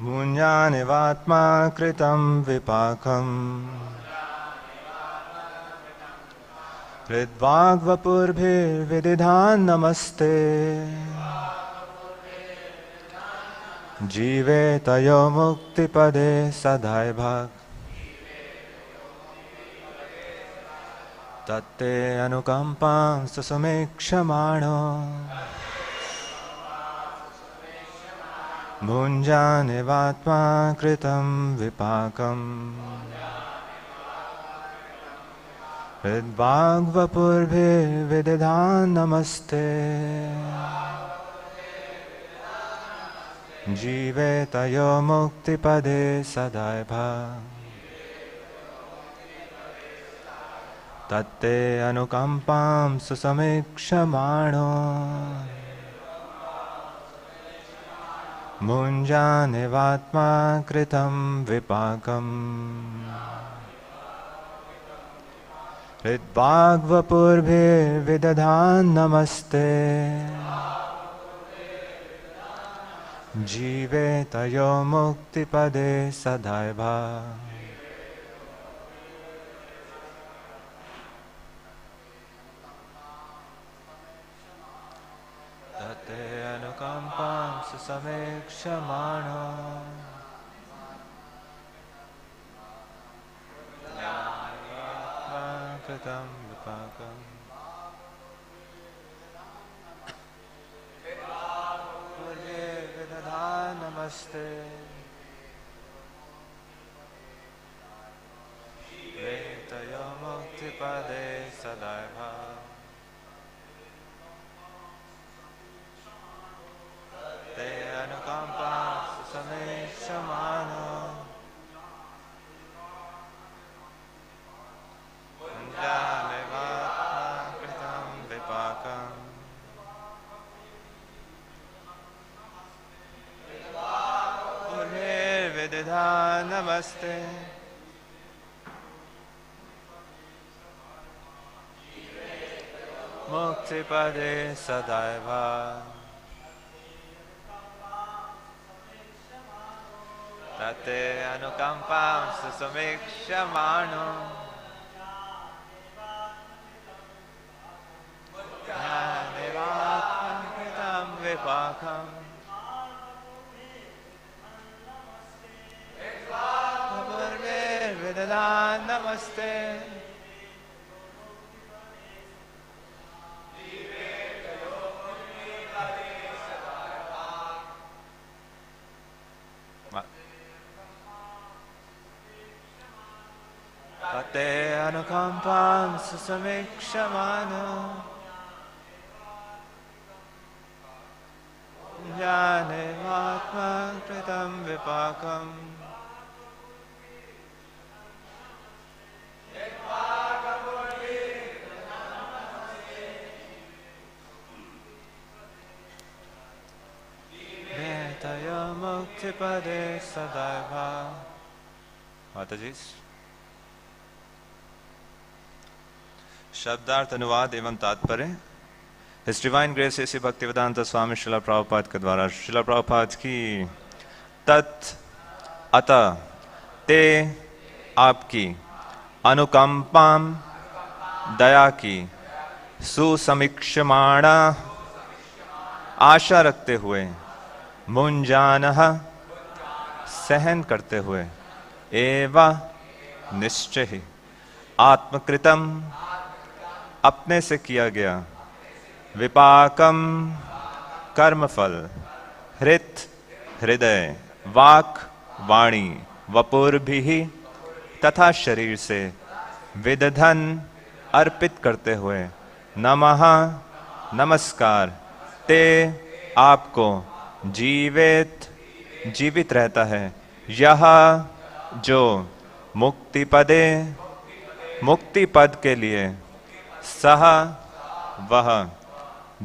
मुञ्जानिवात्मा कृतं विपाकम् हृद्वाग्वपुर्भिर्विदिधान् नमस्ते जीवेतयो मुक्तिपदे सदैभाक् तत्ते अनुकम्पां सुसमीक्षमाणो मुञ्जानिवात्मा कृतं विपाकम् हृद्वाग्वपुर्भिर्विदिधान् नमस्ते जीवेतयो मुक्तिपदे सदैभाक् तत्ते अनुकम्पां सुसमीक्षमाणो मुञ्जानिवात्मा कृतं विपाकम् हृद्वाग्वपुर्भिर्विदधान् नमस्ते जीवेतयो मुक्तिपदे सदैभाक् तत्ते अनुकम्पां सुसमीक्षमाणो कृतं विपाकम् विदधान् नमस्ते जीवेतयो मुक्तिपदे सदैभाक् ते अनुकम्पां सुसमीक्षमाणो मुञ्जानिवात्मा कृतं विपाकम् पुनर्विदधान् नमस्ते मुक्तिपदे सदैभाक् तत्ते अनुकम्पां सुसमीक्षमाणो मुञ्जानिवात्मा कृतं विपाकम् पुनर्विदधान् नमस्ते तत्ते अनुकम्पां सुसमीक्षमाणो मुञ्जानिवात्मा कृतं विपाकम् जीवेतयो मुक्तिपदे सदैभाक्। माताजी, शब्दार्थ अनुवाद एवं तात्पर्य। हिज डिवाइन ग्रेस ऐसी भक्तिवेदांत स्वामी श्रील प्रभुपाद के द्वारा श्रील प्रभुपाद की तत् अतः ते आपकी अनुकंपाम दया की सुसमीक्षमाणा आशा रखते हुए मुंजानः सहन करते हुए एवं निश्चय ही आत्मकृतम अपने से किया गया विपाकम कर्मफल हृत हृदय वाक वाणी वपुर्भिः तथा शरीर से विदधन अर्पित करते हुए नमः नमस्कार ते आपको जीवित रहता है यह जो मुक्ति पद के लिए सह वह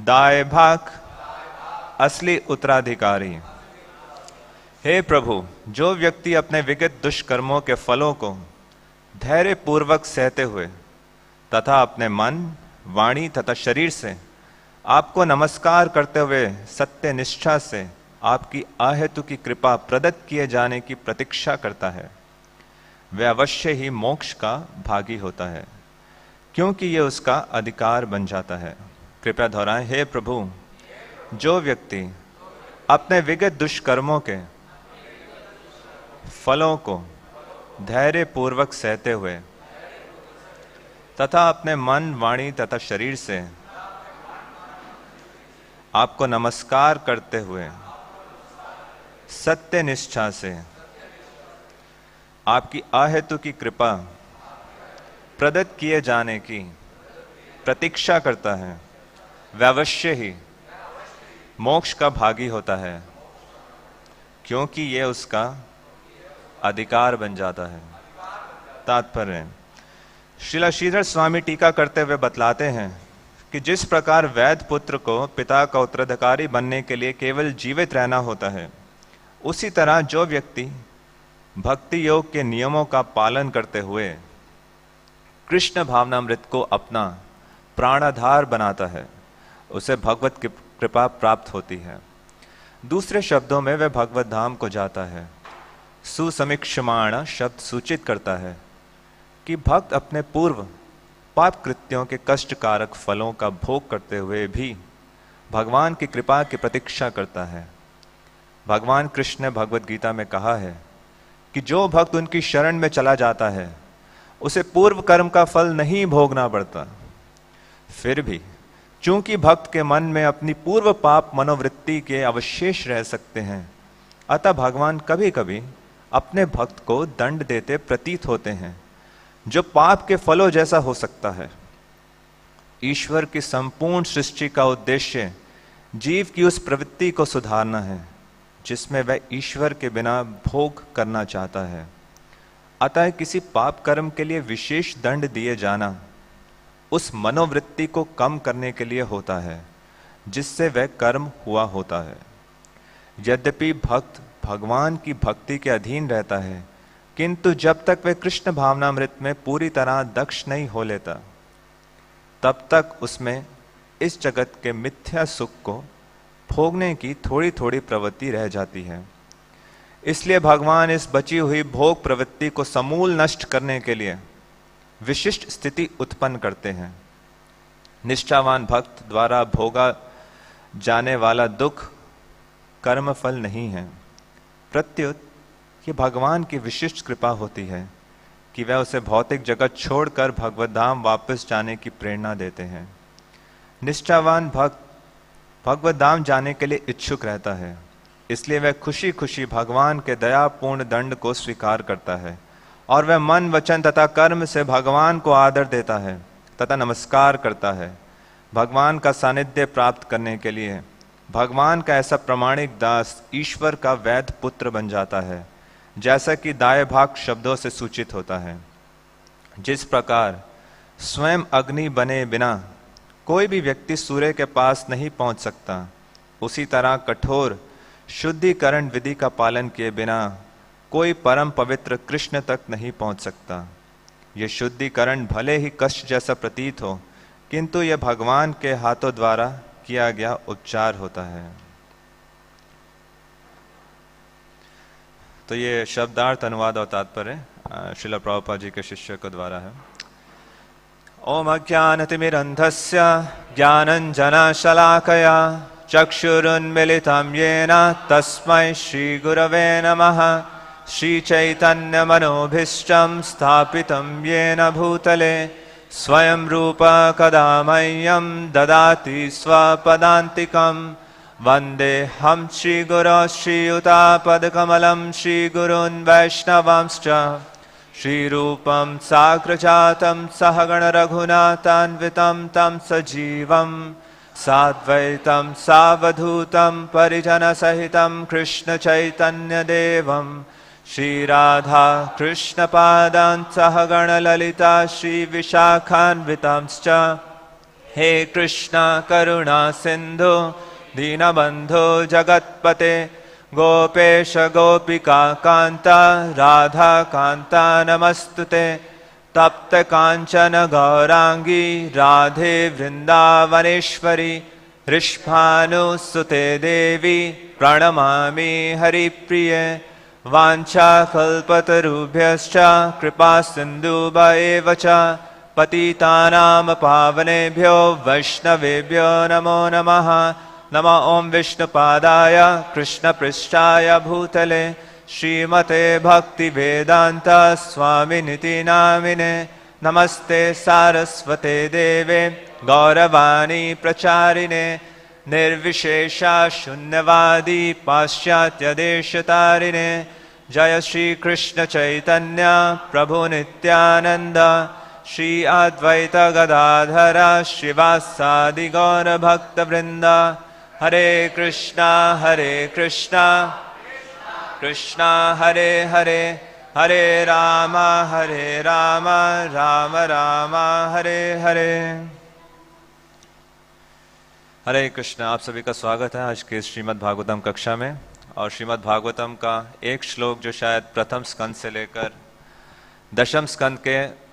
दायभाग असली उत्तराधिकारी। हे प्रभु, जो व्यक्ति अपने विगत दुष्कर्मों के फलों को धैर्य पूर्वक सहते हुए तथा अपने मन वाणी तथा शरीर से आपको नमस्कार करते हुए सत्य निष्ठा से आपकी अहेतु की कृपा प्रदत्त किए जाने की प्रतीक्षा करता है, वह अवश्य ही मोक्ष का भागी होता है, क्योंकि यह उसका अधिकार बन जाता है। कृपया दोहराएं, हे प्रभु, जो व्यक्ति अपने विगत दुष्कर्मों के फलों को धैर्य पूर्वक सहते हुए तथा अपने मन, वाणी तथा शरीर से आपको नमस्कार करते हुए सत्य निष्ठा से आपकी अहेतु की कृपा प्रदत्त किए जाने की प्रतीक्षा करता है, वह अवश्य ही मोक्ष का भागी होता है, क्योंकि यह उसका अधिकार बन जाता है। तात्पर्य: श्रील श्रीधर स्वामी टीका करते हुए बतलाते हैं कि जिस प्रकार वैद पुत्र को पिता का उत्तराधिकारी बनने के लिए केवल जीवित रहना होता है, उसी तरह जो व्यक्ति भक्ति योग के नियमों का पालन करते हुए कृष्ण भावनामृत को अपना प्राणाधार बनाता है, उसे भगवत कृपा प्राप्त होती है। दूसरे शब्दों में वह भगवत धाम को जाता है। सुसमीक्षमाण शब्द सूचित करता है कि भक्त अपने पूर्व पाप कृत्यों के कष्टकारक फलों का भोग करते हुए भी भगवान की कृपा की प्रतीक्षा करता है। भगवान कृष्ण ने भगवत गीता में कहा है कि जो भक्त उनकी शरण में चला जाता है उसे पूर्व कर्म का फल नहीं भोगना पड़ता। फिर भी चूंकि भक्त के मन में अपनी पूर्व पाप मनोवृत्ति के अवशेष रह सकते हैं, अतः भगवान कभी कभी अपने भक्त को दंड देते प्रतीत होते हैं, जो पाप के फलों जैसा हो सकता है। ईश्वर की संपूर्ण सृष्टि का उद्देश्य जीव की उस प्रवृत्ति को सुधारना है जिसमें वह ईश्वर के बिना भोग करना चाहता है। अतः किसी पाप कर्म के लिए विशेष दंड दिए जाना उस मनोवृत्ति को कम करने के लिए होता है जिससे वह कर्म हुआ होता है। यद्यपि भक्त भगवान की भक्ति के अधीन रहता है, किंतु जब तक वह कृष्ण भावनामृत में पूरी तरह दक्ष नहीं हो लेता, तब तक उसमें इस जगत के मिथ्या सुख को भोगने की थोड़ी थोड़ी प्रवृत्ति रह जाती है। इसलिए भगवान इस बची हुई भोग प्रवृत्ति को समूल नष्ट करने के लिए विशिष्ट स्थिति उत्पन्न करते हैं। निष्ठावान भक्त द्वारा भोगा जाने वाला दुख कर्मफल नहीं है, प्रत्युत ये भगवान की विशिष्ट कृपा होती है कि वह उसे भौतिक जगत छोड़कर भगवत धाम वापस जाने की प्रेरणा देते हैं। निष्ठावान भक्त भगवत धाम जाने के लिए इच्छुक रहता है, इसलिए वह खुशी खुशी भगवान के दयापूर्ण दंड को स्वीकार करता है और वह मन, वचन तथा कर्म से भगवान को आदर देता है तथा नमस्कार करता है। भगवान का सानिध्य प्राप्त करने के लिए भगवान का ऐसा प्रमाणिक दास ईश्वर का वैध पुत्र बन जाता है, जैसा कि दाएं भाग शब्दों से सूचित होता है। जिस प्रकार स्वयं अग्नि बने बिना कोई भी व्यक्ति सूर्य के पास नहीं पहुंच सकता, उसी तरह कठोर शुद्धिकरण विधि का पालन किए बिना कोई परम पवित्र कृष्ण तक नहीं पहुंच सकता। यह शुद्धिकरण भले ही कष्ट जैसा प्रतीत हो, किंतु यह भगवान के हाथों द्वारा किया गया उपचार होता है। तो ये शब्दार्थ, अनुवाद और तात्पर्य श्रील प्रभुपाद जी के शिष्य को द्वारा है। ओम अज्ञानतिमिरन्धस्य ज्ञानञ्जनशलाकया चक्षुरुन्मिलितं येन तस्मै श्रीगुरवे नमः। श्रीचैतन्यमनोभीष्टं स्थापितं येन भूतले स्वयं रूप कदा मह्यं ददाति स्वपदान्तिकं। वन्देऽहं श्रीगुरो श्रीयुतापदकमलं श्रीगुरून् वैष्णवांश्च श्रीरूपं साग्रजातं सहगण रघुनाथान्वितं तं सजीवं साद्वैतं सावधूतं परिजनसहितं कृष्ण चैतन्यदेवं श्रीराधा कृष्णपादान् सहगण ललिता श्रीविशाखान्वितांश्च। हे कृष्ण करुणा सिन्धु दीनबन्धो जगत्पते गोपेश गोपिका कान्ता राधा कान्ता नमस्तुते। तप्त कांचन गौरांगी राधे वृंदावनेश्वरी। ऋष्भानुसुते देवी प्रणमामि हरिप्रिये वाञ्छाकल्पतरुभ्यश्च कृपा सिन्धुभ्येव च पतितानां पावनेभ्यो वैष्णवेभ्यो नमो नमः। नमः ॐ विष्णुपादाय कृष्णपृष्ठाय भूतले श्रीमते भक्तिवेदान्त स्वामिनिति नामिने। नमस्ते सारस्वते देवे गौरवाणी प्रचारिणे निर्विशेषा शून्यवादी पाश्चात्यदेशतारिणे। जय श्री कृष्ण चैतन्य प्रभु नित्यानंद श्री अद्वैत गदाधर श्रीवासादि गौर भक्त वृंद। हरे कृष्णा कृष्णा हरे हरे हरे राम राम राम हरे हरे। हरे कृष्णा। आप सभी का स्वागत है आज के श्रीमद् भागवतम कक्षा में। और श्रीमद् भागवतम का एक श्लोक जो शायद प्रथम स्कंद से लेकर दशम स्कंद के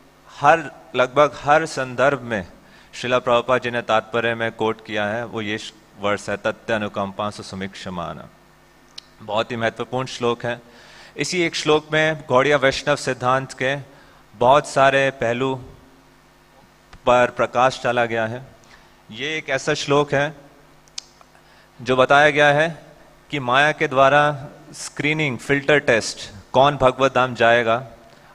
लगभग हर संदर्भ में श्रीला प्रभुपाद जी ने तात्पर्य में कोट किया है, वो ये वर्ष है, तत्य अनुकंपा सुसमीक्षमाना। बहुत ही महत्वपूर्ण श्लोक है। इसी एक श्लोक में गौड़ीय वैष्णव सिद्धांत के बहुत सारे पहलू पर प्रकाश डाला गया है। ये एक ऐसा श्लोक है जो बताया गया है कि माया के द्वारा स्क्रीनिंग फिल्टर टेस्ट, कौन भगवत धाम जाएगा।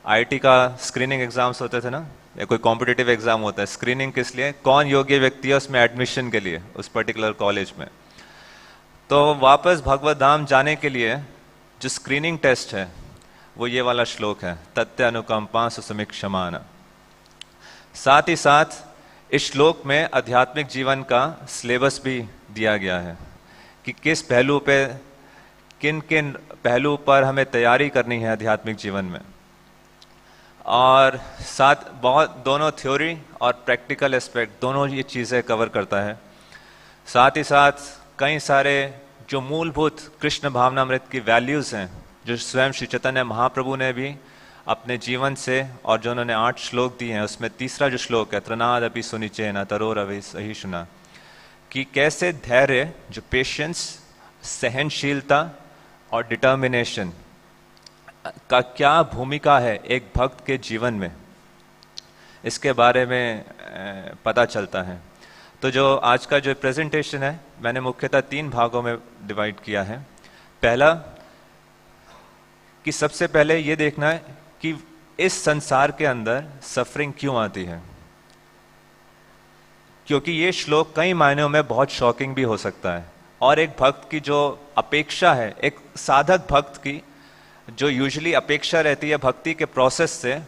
आईटी का स्क्रीनिंग एग्जाम्स होते थे ना, या कोई कॉम्पिटिटिव एग्जाम होता है, स्क्रीनिंग किस लिए, कौन योग्य व्यक्ति है उसमें एडमिशन के लिए उस पर्टिकुलर कॉलेज में। तो वापस भगवत धाम जाने के लिए जो स्क्रीनिंग टेस्ट है वो ये वाला श्लोक है, तत्य अनुकंपा सुसमीक्षमाना। साथ ही साथ इस श्लोक में आध्यात्मिक जीवन का सिलेबस भी दिया गया है कि किस पहलू पे, किन किन पहलू पर हमें तैयारी करनी है आध्यात्मिक जीवन में। और साथ बहुत दोनों थ्योरी और प्रैक्टिकल एस्पेक्ट दोनों ये चीज़ें कवर करता है। साथ ही साथ कई सारे जो मूलभूत कृष्ण भावनामृत की वैल्यूज़ हैं जो स्वयं श्री चैतन्य महाप्रभु ने भी अपने जीवन से, और जो उन्होंने 8 श्लोक दिए हैं उसमें तीसरा जो श्लोक है, त्रनाद अपि सुनिचेन तरोर अवि सहिष्णुना, कि कैसे धैर्य, जो पेशेंस, सहनशीलता और डिटर्मिनेशन का क्या भूमिका है एक भक्त के जीवन में, इसके बारे में पता चलता है। तो जो आज का जो प्रेजेंटेशन है मैंने मुख्यतः 3 भागों में डिवाइड किया है। पहला कि सबसे पहले ये देखना है कि इस संसार के अंदर सफरिंग क्यों आती है, क्योंकि ये श्लोक कई मायनों में बहुत शॉकिंग भी हो सकता है। और एक भक्त की जो अपेक्षा है, एक साधक भक्त की जो यूजुअली अपेक्षा रहती है भक्ति के प्रोसेस से,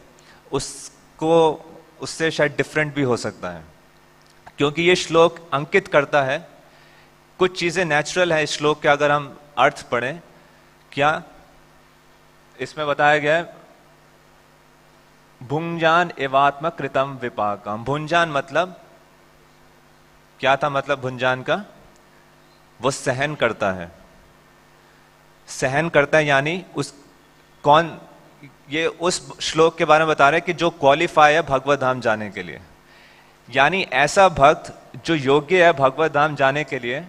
उससे शायद डिफरेंट भी हो सकता है। क्योंकि ये श्लोक अंकित करता है कुछ चीजें नेचुरल है इस श्लोक के, अगर हम अर्थ पढ़ें। क्या इसमें बताया गया है, भुंजान एवात्म कृतम विपाकम। भुंजान मतलब क्या था, मतलब भुंजान का, वो सहन करता है। सहन करता है यानी ये उस श्लोक के बारे में बता रहे हैं कि जो क्वालिफाई है भगवत धाम जाने के लिए, यानी ऐसा भक्त जो योग्य है भगवत धाम जाने के लिए।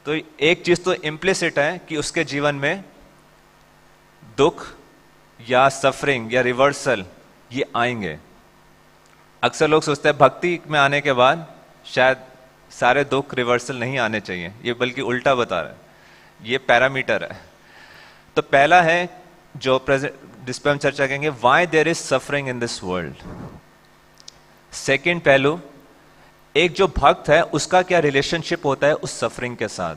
तो एक चीज तो इम्प्लिसिट है कि उसके जीवन में दुख या सफरिंग या रिवर्सल ये आएंगे। अक्सर लोग सोचते हैं भक्ति में आने के बाद शायद सारे दुख रिवर्सल नहीं आने चाहिए, ये बल्कि उल्टा बता रहा है, ये पैरामीटर है। तो पहला है जो जिस पर हम चर्चा करेंगे, why there is suffering in this world. Second पहलू, एक जो भक्त है उसका क्या रिलेशनशिप होता है उस सफरिंग के साथ,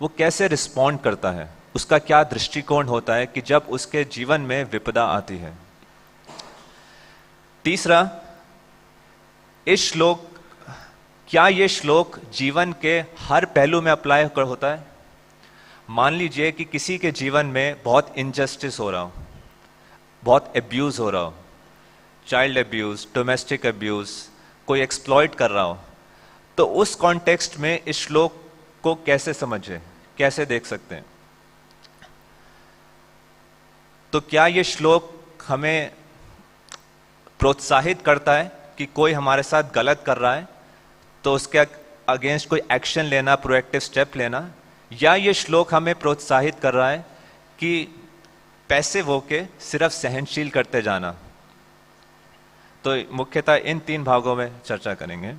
वो कैसे रिस्पॉन्ड करता है, उसका क्या दृष्टिकोण होता है कि जब उसके जीवन में विपदा आती है। तीसरा, इस श्लोक, क्या ये श्लोक जीवन के हर पहलू में अप्लाई होता है। मान लीजिए कि किसी के जीवन में बहुत इनजस्टिस हो रहा हो, बहुत एब्यूज हो रहा हो, चाइल्ड एब्यूज, डोमेस्टिक एब्यूज, कोई एक्सप्लॉइट कर रहा हो, तो उस कॉन्टेक्स्ट में इस श्लोक को कैसे समझे, कैसे देख सकते हैं। तो क्या ये श्लोक हमें प्रोत्साहित करता है कि कोई हमारे साथ गलत कर रहा है तो उसके अगेंस्ट कोई एक्शन लेना, प्रोएक्टिव स्टेप लेना, या ये श्लोक हमें प्रोत्साहित कर रहा है कि पैसे वो के सिर्फ सहनशील करते जाना? तो मुख्यतः इन 3 भागों में चर्चा करेंगे।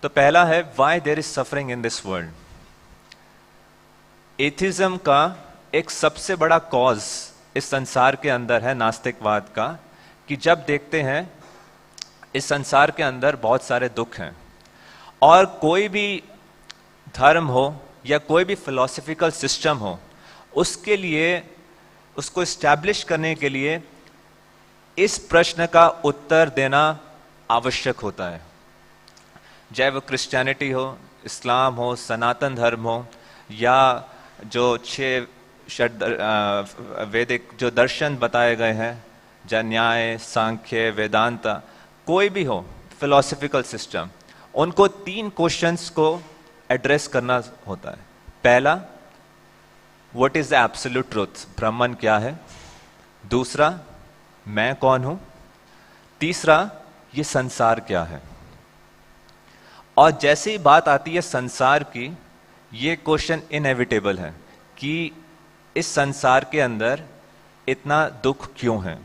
तो पहला है why there is suffering in this world. Atheism का एक सबसे बड़ा कॉज इस संसार के अंदर है नास्तिकवाद का, कि जब देखते हैं इस संसार के अंदर बहुत सारे दुख हैं और कोई भी धर्म हो या कोई भी फिलॉसफिकल सिस्टम हो, उसके लिए उसको इस्टेब्लिश करने के लिए इस प्रश्न का उत्तर देना आवश्यक होता है। चाहे वो क्रिश्चियनिटी हो, इस्लाम हो, सनातन धर्म हो, या जो 6 वैदिक जो दर्शन बताए गए हैं, जैसे न्याय, सांख्य, वेदांता, कोई भी हो फिलॉसफिकल सिस्टम, उनको 3 क्वेश्चंस को एड्रेस करना होता है। पहला, what is the absolute truth, ब्रह्मन क्या है? दूसरा, मैं कौन हूं? तीसरा, ये संसार क्या है? और जैसे ही बात आती है संसार की, ये क्वेश्चन इनएविटेबल है कि इस संसार के अंदर इतना दुख क्यों है।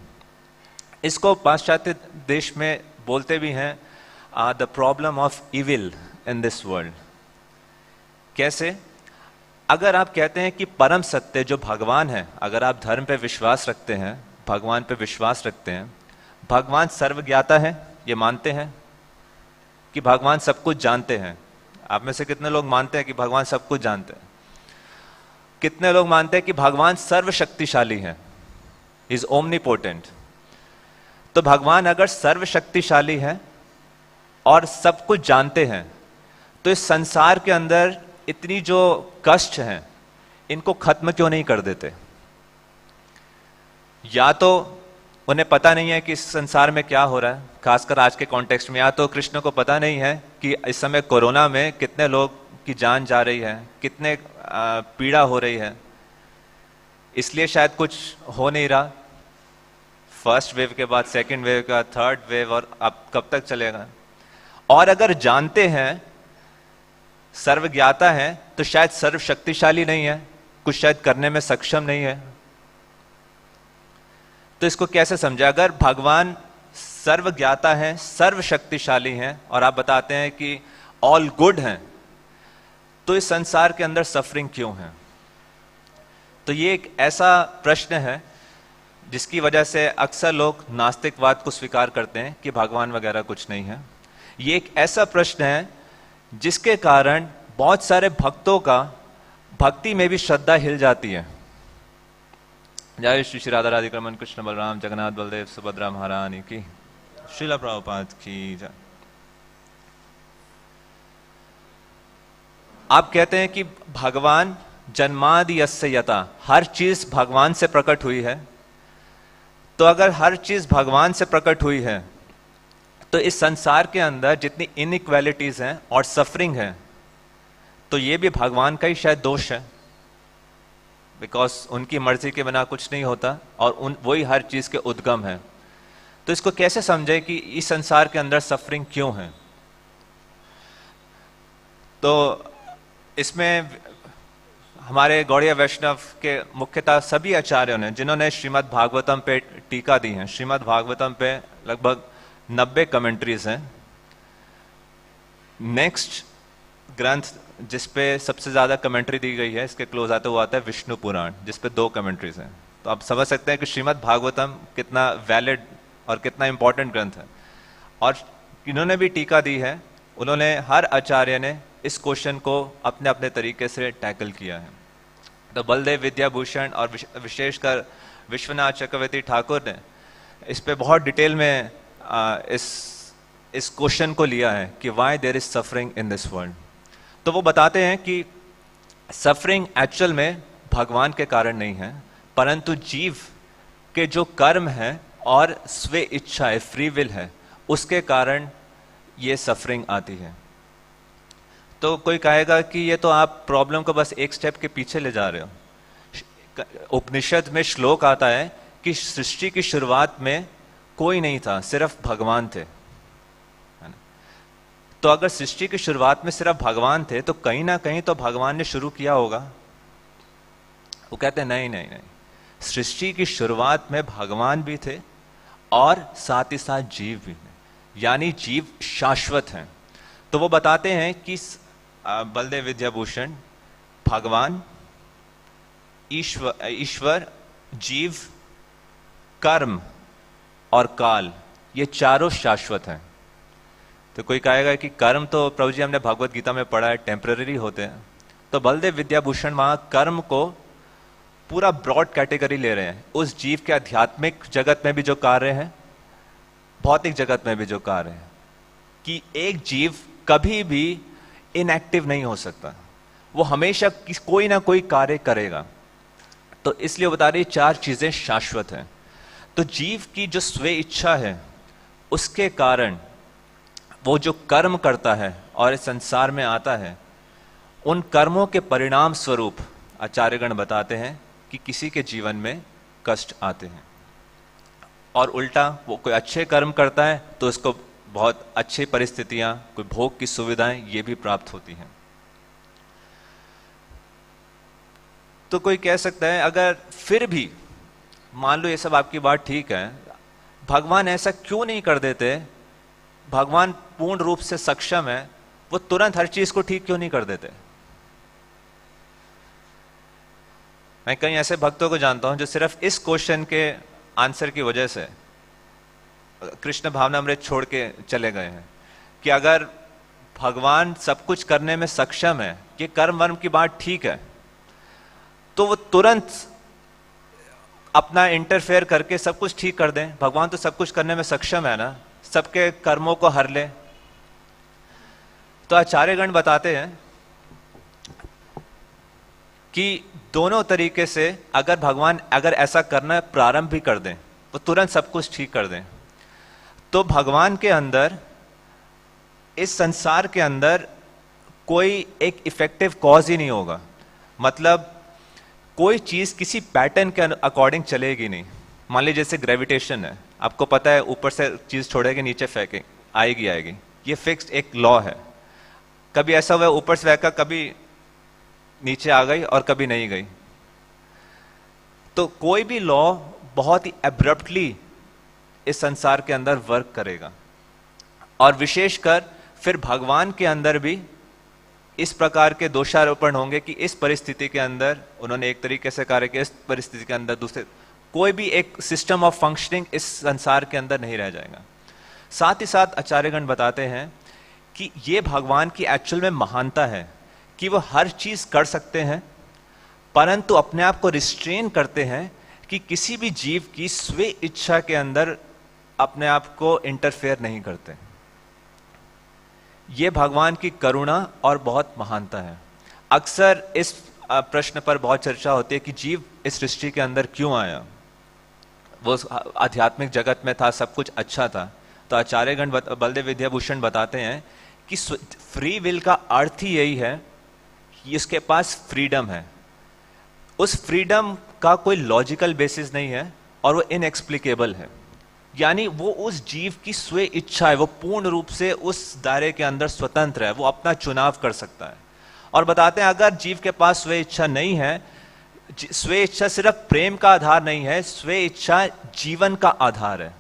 इसको पाश्चात्य देश में बोलते भी हैं the problem of evil in this world. कैसे? अगर आप कहते हैं कि परम सत्य जो भगवान है, अगर आप धर्म पे विश्वास रखते हैं, भगवान पे विश्वास रखते हैं, भगवान सर्वज्ञाता है, ये मानते हैं कि भगवान सब कुछ जानते हैं। आप में से कितने लोग मानते हैं कि भगवान सब कुछ जानते हैं? कितने लोग मानते हैं कि भगवान सर्वशक्तिशाली है, इज ओमनीपोटेंट? तो भगवान अगर सर्वशक्तिशाली है और सब कुछ जानते हैं, तो इस संसार के अंदर इतनी जो कष्ट हैं, इनको खत्म क्यों नहीं कर देते? या तो उन्हें पता नहीं है कि इस संसार में क्या हो रहा है, खासकर आज के कॉन्टेक्स्ट में, या तो कृष्ण को पता नहीं है कि इस समय कोरोना में कितने लोग की जान जा रही है, कितने पीड़ा हो रही है, इसलिए शायद कुछ हो नहीं रहा। फर्स्ट वेव के बाद सेकंड वेव का, थर्ड वेव, और अब कब तक चलेगा? और अगर जानते हैं, सर्वज्ञाता है, तो शायद सर्वशक्तिशाली नहीं है, कुछ शायद करने में सक्षम नहीं है। तो इसको कैसे समझे? अगर भगवान सर्वज्ञाता है, सर्वशक्तिशाली हैं, और आप बताते हैं कि ऑल गुड हैं, तो इस संसार के अंदर सफरिंग क्यों है? तो ये एक ऐसा प्रश्न है जिसकी वजह से अक्सर लोग नास्तिकवाद को स्वीकार करते हैं कि भगवान वगैरह कुछ नहीं है। ये एक ऐसा प्रश्न है जिसके कारण बहुत सारे भक्तों का भक्ति में भी श्रद्धा हिल जाती है। जय श्री श्री राधा राधिका रमन कृष्ण बलराम जगन्नाथ बलदेव सुभद्रा महारानी की, श्रीला प्रभुपाद की जय। आप कहते हैं कि भगवान जन्मादि यस्य यथा, हर चीज भगवान से प्रकट हुई है। तो अगर हर चीज भगवान से प्रकट हुई है, तो इस संसार के अंदर जितनी इनइक्वालिटीज हैं और सफरिंग है, तो ये भी भगवान का ही शायद दोष है, बिकॉज उनकी मर्जी के बिना कुछ नहीं होता और वही हर चीज के उद्गम है। तो इसको कैसे समझे कि इस संसार के अंदर सफरिंग क्यों है? तो इसमें हमारे गौड़ीय वैष्णव के मुख्यतः सभी आचार्यों ने, जिन्होंने श्रीमद् भागवतम पे टीका दी है, श्रीमद् भागवतम पे लगभग 90 कमेंट्रीज हैं। नेक्स्ट ग्रंथ जिसपे सबसे ज्यादा कमेंट्री दी गई है, इसके क्लोज आते हुआ आता है विष्णु पुराण, जिसपे 2 कमेंट्रीज हैं। तो आप समझ सकते हैं कि श्रीमद् भागवतम कितना वैलिड और कितना इंपॉर्टेंट ग्रंथ है। और इन्होंने भी टीका दी है, उन्होंने, हर आचार्य ने इस क्वेश्चन को अपने अपने तरीके से टैकल किया है। तो बलदेव विद्याभूषण और विशेषकर विश्वनाथ चक्रवर्ती ठाकुर ने इस पे बहुत डिटेल में इस क्वेश्चन को लिया है कि why there is suffering in this world. तो वो बताते हैं कि सफरिंग एक्चुअल में भगवान के कारण नहीं है, परंतु जीव के जो कर्म है और स्वे इच्छा है, फ्री विल है, उसके कारण ये सफरिंग आती है। तो कोई कहेगा कि ये तो आप प्रॉब्लम को बस एक स्टेप के पीछे ले जा रहे हो। उपनिषद में श्लोक आता है कि सृष्टि की शुरुआत में कोई नहीं था, सिर्फ भगवान थे। तो अगर सृष्टि की शुरुआत में सिर्फ भगवान थे तो कहीं ना कहीं तो भगवान ने शुरू किया होगा। वो कहते हैं नहीं नहीं नहीं, सृष्टि की शुरुआत में भगवान भी थे और साथ ही साथ जीव भी हैं, यानी जीव शाश्वत हैं। तो वो बताते हैं कि बलदेव विद्याभूषण, भगवान, ईश्वर, जीव, कर्म और काल, ये चारों शाश्वत हैं। तो कोई कहेगा कि कर्म तो प्रभु जी हमने भगवत गीता में पढ़ा है टेम्पररी होते हैं। तो बलदेव विद्याभूषण वहां कर्म को पूरा ब्रॉड कैटेगरी ले रहे हैं। उस जीव के आध्यात्मिक जगत में भी जो कार्य है, भौतिक जगत में भी जो कार्य है, कि एक जीव कभी भी इनएक्टिव नहीं हो सकता, वो हमेशा कोई ना कोई कार्य करेगा। तो इसलिए बता रही चार चीजें शाश्वत हैं। तो जीव की जो स्वे इच्छा है उसके कारण वो जो कर्म करता है और इस संसार में आता है, उन कर्मों के परिणाम स्वरूप आचार्यगण बताते हैं कि किसी के जीवन में कष्ट आते हैं, और उल्टा वो कोई अच्छे कर्म करता है तो उसको बहुत अच्छी परिस्थितियां, कोई भोग की सुविधाएं ये भी प्राप्त होती हैं। तो कोई कह सकता है अगर फिर भी मान लो ये सब आपकी बात ठीक है, भगवान ऐसा क्यों नहीं कर देते? भगवान पूर्ण रूप से सक्षम है, वो तुरंत हर चीज को ठीक क्यों नहीं कर देते? मैं कई ऐसे भक्तों को जानता हूं जो सिर्फ इस क्वेश्चन के आंसर की वजह से कृष्ण भावनामृत छोड़ के चले गए हैं कि अगर भगवान सब कुछ करने में सक्षम है, कि कर्म वर्म की बात ठीक है, तो वो तुरंत अपना इंटरफेयर करके सब कुछ ठीक कर दें। भगवान तो सब कुछ करने में सक्षम है ना, सबके कर्मों को हर ले। तो आचार्यगण बताते हैं कि दोनों तरीके से अगर भगवान अगर ऐसा करना प्रारंभ भी कर दें, वो तुरंत सब कुछ ठीक कर दें, तो भगवान के अंदर, इस संसार के अंदर कोई एक इफेक्टिव कॉज ही नहीं होगा। मतलब कोई चीज किसी पैटर्न के अकॉर्डिंग चलेगी नहीं। मान लीजिए जैसे ग्रेविटेशन है, आपको पता है ऊपर से चीज छोड़ेगी नीचे फेंके आएगी आएगी, ये फिक्स्ड एक लॉ है। कभी ऐसा हुआ ऊपर से फेंका, कभी नीचे आ गई और कभी नहीं गई। तो कोई भी लॉ बहुत ही एब्रप्टली इस संसार के अंदर वर्क करेगा, और विशेषकर फिर भगवान के अंदर भी इस प्रकार के दोषारोपण होंगे कि इस परिस्थिति के अंदर उन्होंने एक तरीके से कार्य किया, इस परिस्थिति के अंदर दूसरे, कोई भी एक सिस्टम ऑफ फंक्शनिंग इस संसार के अंदर नहीं रह जाएगा। साथ ही साथ आचार्यगण बताते हैं कि ये भगवान की एक्चुअल में महानता है कि वो हर चीज कर सकते हैं, परंतु अपने आप को रिस्ट्रेन करते हैं कि किसी भी जीव की स्वे इच्छा के अंदर अपने आप को इंटरफेयर नहीं करते। ये भगवान की करुणा और बहुत महानता है। अक्सर इस प्रश्न पर बहुत चर्चा होती है कि जीव इस सृष्टि के अंदर क्यों आया, वो आध्यात्मिक जगत में था, सब कुछ अच्छा था। तो आचार्यगण बलदेव विद्याभूषण बताते हैं कि फ्री विल का अर्थ ही यही है कि इसके पास फ्रीडम है। उस फ्रीडम का कोई लॉजिकल बेसिस नहीं है और वो इनएक्सप्लिकेबल है, यानी वो उस जीव की स्वे इच्छा है, वो पूर्ण रूप से उस दायरे के अंदर स्वतंत्र है, वो अपना चुनाव कर सकता है। और बताते हैं अगर जीव के पास स्वे इच्छा नहीं है, स्वे इच्छा सिर्फ प्रेम का आधार नहीं है, स्वे इच्छा जीवन का आधार है।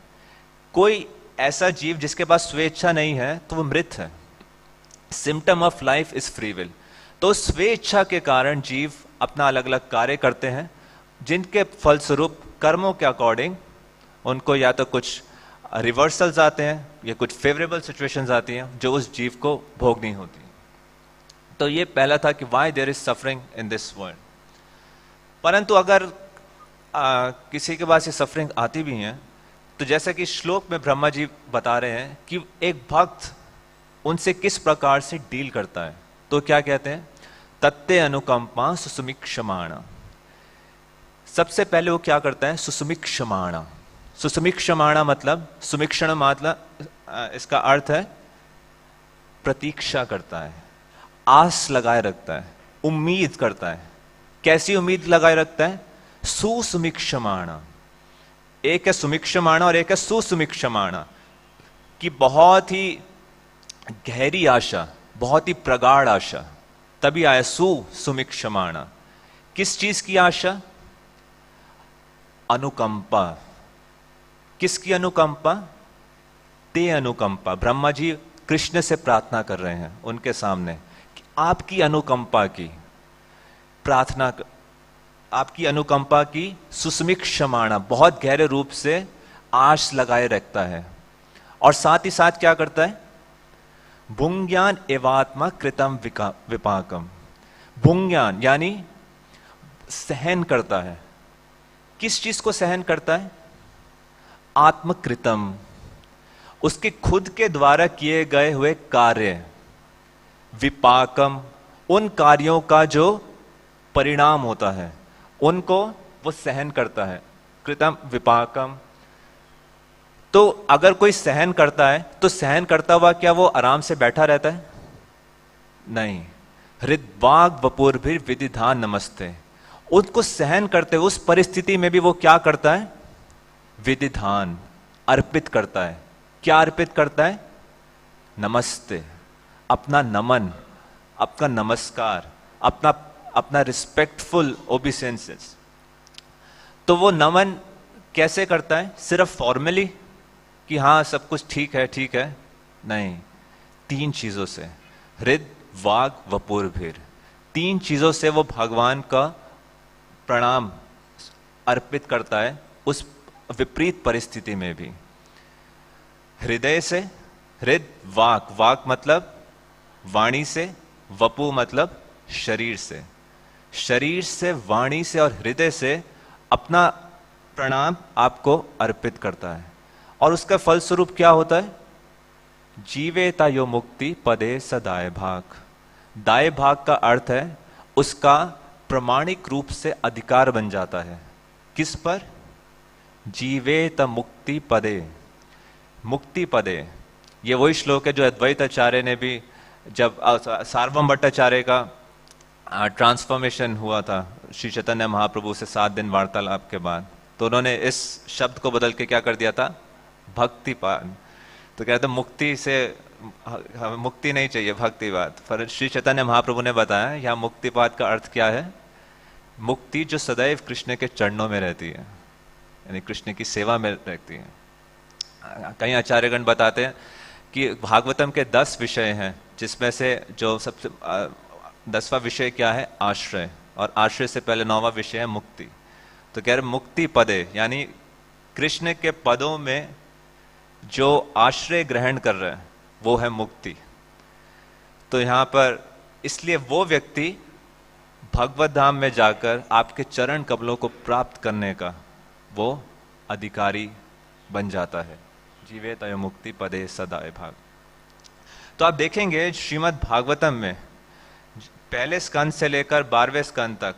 कोई ऐसा जीव जिसके पास स्वे इच्छा नहीं है तो वो मृत है। Symptom of life is free will. तो स्वे इच्छा के कारण जीव अपना अलग अलग कार्य करते हैं, जिनके फलस्वरूप कर्मों के अकॉर्डिंग उनको या तो कुछ रिवर्सल्स आते हैं या कुछ फेवरेबल सिचुएशंस आती हैं जो उस जीव को भोगनी होती है। तो ये पहला था कि why there is suffering in this world. परंतु अगर किसी के पास ये सफरिंग आती भी हैं, तो जैसे कि श्लोक में ब्रह्मा जी बता रहे हैं कि एक भक्त उनसे किस प्रकार से डील करता है। तो क्या कहते हैं, तत्ते अनुकंपा सुसुमिक्षमाणा। सबसे पहले वो क्या करता है, सुसुमिक्षमाणा। सुसुमिक्षमाणा मतलब, सुमिक्षण मतलब इसका अर्थ है प्रतीक्षा करता है, आस लगाए रखता है, उम्मीद करता है। कैसी उम्मीद लगाए रखता है, सुसुमिक्षमाणा। एक है सुमिक्षमाणा और एक है सुसुमिक्षमाणा, कि बहुत ही गहरी आशा, बहुत ही प्रगाढ़ आशा। तभी आया सुमिक्षमाणा। किस चीज की आशा? अनुकंपा। किसकी अनुकंपा? ते अनुकंपा। ब्रह्मा जी कृष्ण से प्रार्थना कर रहे हैं उनके सामने कि आपकी अनुकंपा की प्रार्थना, आपकी अनुकंपा की सुस्मिक्षमाणा, बहुत गहरे रूप से आश लगाए रखता है। और साथ ही साथ क्या करता है? भुंज्ञान एवात्मा कृतम विपाकम। भुंज्ञान यानी सहन करता है। किस चीज को सहन करता है? आत्मकृतम, उसके खुद के द्वारा किए गए हुए कार्य। विपाकम, उन कार्यों का जो परिणाम होता है उनको वो सहन करता है। कृतम विपाकम। तो अगर कोई सहन करता है तो सहन करता हुआ क्या वो आराम से बैठा रहता है? नहीं। हृदवाग वपुर्भिर विदिधान नमस्ते। उसको सहन करते हुए उस परिस्थिति में भी वो क्या करता है? विदिधान, अर्पित करता है। क्या अर्पित करता है? नमस्ते, अपना नमन, अपना नमस्कार, अपना रिस्पेक्टफुल ओबिसेंसेस। तो वो नमन कैसे करता है? सिर्फ फॉर्मली कि हाँ सब कुछ ठीक है, नहीं। 3 चीजों से, हृद वाग वपुर्भिर, 3 चीजों से वो भगवान का प्रणाम अर्पित करता है उस विपरीत परिस्थिति में भी। हृदय से, हृद वाक, वाक मतलब वाणी से, वपु मतलब शरीर से, शरीर से, वाणी से और हृदय से अपना प्रणाम आपको अर्पित करता है। और उसका फलस्वरूप क्या होता है? जीवेता यो मुक्ति पदे सदाय भाग। दाय भाग का अर्थ है उसका प्रमाणिक रूप से अधिकार बन जाता है। किस पर? जीवेत मुक्ति पदे, मुक्ति पदे। ये वही श्लोक है जो अद्वैत आचार्य ने भी, जब सार्वभौम भट्टाचार्य का ट्रांसफॉर्मेशन हुआ था श्री चैतन्य महाप्रभु से 7 दिन वार्तालाप के बाद, तो उन्होंने इस शब्द को बदल के क्या कर दिया था? भक्तिपाद। तो कहते मुक्ति से, मुक्ति नहीं चाहिए, भक्तिपाद। पर श्री चैतन्य महाप्रभु ने बताया यहाँ मुक्तिपाद का अर्थ क्या है? मुक्ति जो सदैव कृष्ण के चरणों में रहती है, यानी कृष्ण की सेवा में रहती है। कई आचार्यगण बताते हैं कि भागवतम के 10 विषय हैं, जिसमें से जो सबसे 10वां विषय क्या है? आश्रय। और आश्रय से पहले 9वां विषय है मुक्ति। तो कह रहे मुक्ति पदे, यानी कृष्ण के पदों में जो आश्रय ग्रहण कर रहे हैं वो है मुक्ति। तो यहां पर इसलिए वो व्यक्ति भगवत धाम में जाकर आपके चरण कमलों को प्राप्त करने का वो अधिकारी बन जाता है। जीवे तय मुक्ति पदे सदाए भाग। तो आप देखेंगे श्रीमद् भागवतम में पहले स्कंद से लेकर 12वें स्कंद तक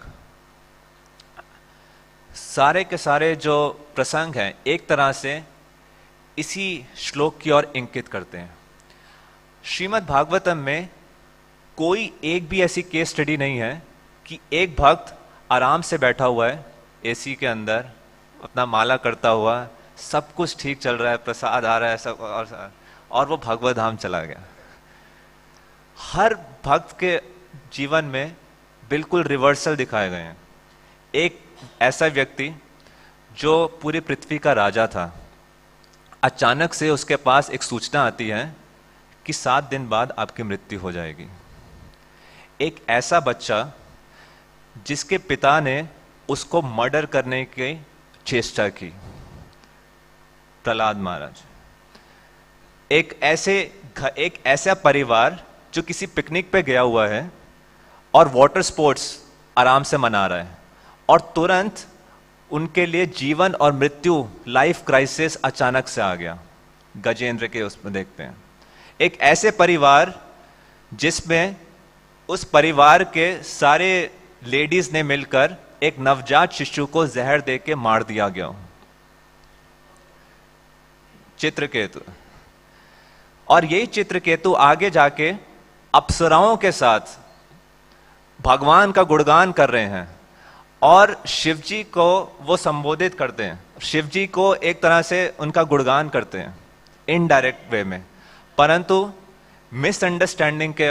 सारे के सारे जो प्रसंग हैं एक तरह से इसी श्लोक की ओर इंकित करते हैं। श्रीमद् भागवतम में कोई एक भी ऐसी केस स्टडी नहीं है कि एक भक्त आराम से बैठा हुआ है एसी के अंदर, अपना माला करता हुआ, सब कुछ ठीक चल रहा है, प्रसाद आ रहा है सब, और वो भगवत धाम चला गया। हर भक्त के जीवन में बिल्कुल रिवर्सल दिखाए गए हैं। एक ऐसा व्यक्ति जो पूरी पृथ्वी का राजा था, अचानक से उसके पास एक सूचना आती है कि 7 दिन बाद आपकी मृत्यु हो जाएगी। एक ऐसा बच्चा जिसके पिता ने उसको मर्डर करने की चेष्टा की, प्रहलाद महाराज। एक ऐसा परिवार जो किसी पिकनिक पे गया हुआ है और वाटर स्पोर्ट्स आराम से मना रहा है, और तुरंत उनके लिए जीवन और मृत्यु, लाइफ क्राइसिस अचानक से आ गया। गजेंद्र के उसमें देखते हैं एक ऐसे परिवार जिसमें उस परिवार के सारे लेडीज ने मिलकर एक नवजात शिशु को जहर देके मार दिया गया, चित्रकेतु। और यही चित्रकेतु आगे जाके अप्सराओं के साथ भगवान का गुणगान कर रहे हैं और शिवजी को वो संबोधित करते हैं, शिवजी को एक तरह से उनका गुणगान करते हैं इनडायरेक्ट वे में। परंतु मिसअंडरस्टैंडिंग के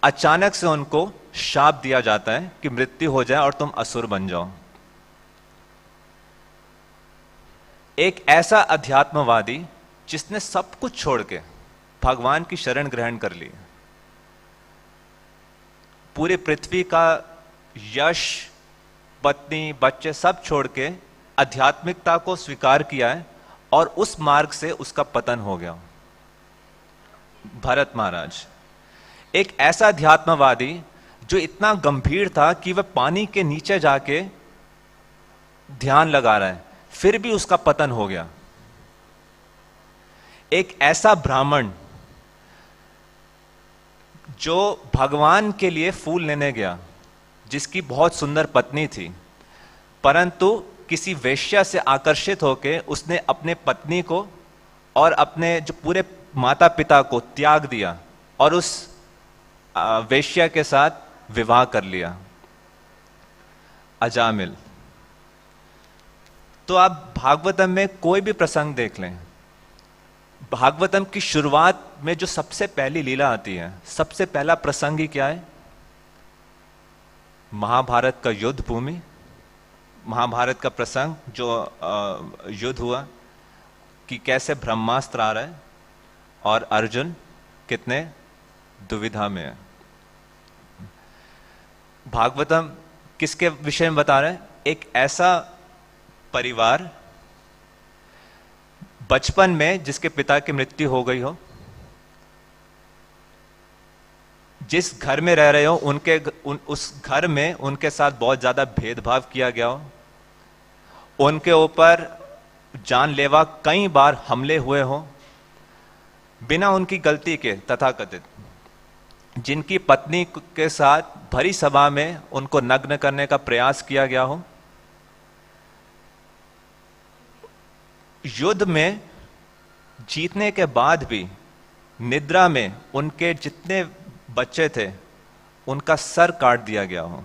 अचानक से उनको शाप दिया जाता है कि मृत्यु हो जाए और तुम असुर बन जाओ। एक ऐसा अध्यात्मवादी जिसने सब कुछ छोड़ के भगवान की शरण ग्रहण कर ली, पूरी पृथ्वी का यश, पत्नी, बच्चे सब छोड़ के आध्यात्मिकता को स्वीकार किया है और उस मार्ग से उसका पतन हो गया। भरत महाराज एक ऐसा अध्यात्मवादी जो इतना गंभीर था कि वह पानी के नीचे जाके ध्यान लगा रहा है, फिर भी उसका पतन हो गया। एक ऐसा ब्राह्मण जो भगवान के लिए फूल लेने गया, जिसकी बहुत सुंदर पत्नी थी, परंतु किसी वेश्या से आकर्षित होकर उसने अपने पत्नी को और अपने जो पूरे माता पिता को त्याग दिया और उस वेश्या के साथ विवाह कर लिया, अजामिल। तो आप भागवतम में कोई भी प्रसंग देख लें, भागवतम की शुरुआत में जो सबसे पहली लीला आती है, सबसे पहला प्रसंग ही क्या है? महाभारत का युद्ध भूमि, महाभारत का प्रसंग जो युद्ध हुआ कि कैसे ब्रह्मास्त्र आ रहा है और अर्जुन कितने दुविधा में है। भागवतम किसके विषय में बता रहे हैं? एक ऐसा परिवार बचपन में जिसके पिता की मृत्यु हो गई हो, जिस घर में रह रहे हो उस घर में उनके साथ बहुत ज्यादा भेदभाव किया गया हो, उनके ऊपर जानलेवा कई बार हमले हुए हो बिना उनकी गलती के, तथाकथित, जिनकी पत्नी के साथ भरी सभा में उनको नग्न करने का प्रयास किया गया हो, युद्ध में जीतने के बाद भी निद्रा में उनके जितने बच्चे थे उनका सर काट दिया गया हो।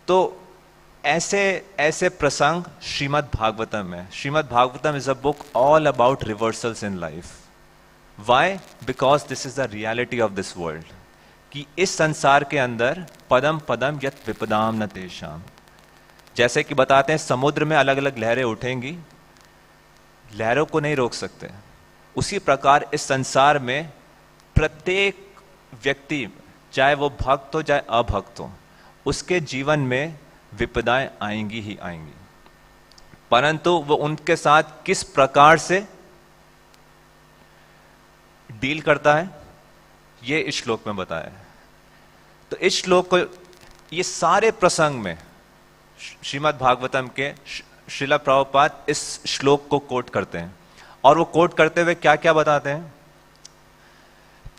तो ऐसे ऐसे प्रसंग श्रीमद् भागवतम है। Shrimad Bhagavatam is a book all about reversals in life. Why? Because this is the reality of this world, कि इस संसार के अंदर पदम पदम यत विपदाम न तेषाम, जैसे कि बताते हैं समुद्र में अलग अलग लहरें उठेंगी, लहरों को नहीं रोक सकते, उसी प्रकार इस संसार में प्रत्येक व्यक्ति, चाहे वो भक्त हो चाहे अभक्त हो, उसके जीवन में विपदाएं आएंगी ही आएंगी, परंतु वो उनके साथ किस प्रकार से डील करता है ये इस श्लोक में बताया है। तो इस श्लोक को, ये सारे प्रसंग में श्रीमद् भागवतम के श्रीला प्रभुपाद इस श्लोक को कोट करते हैं, और वो कोट करते हुए क्या क्या बताते हैं?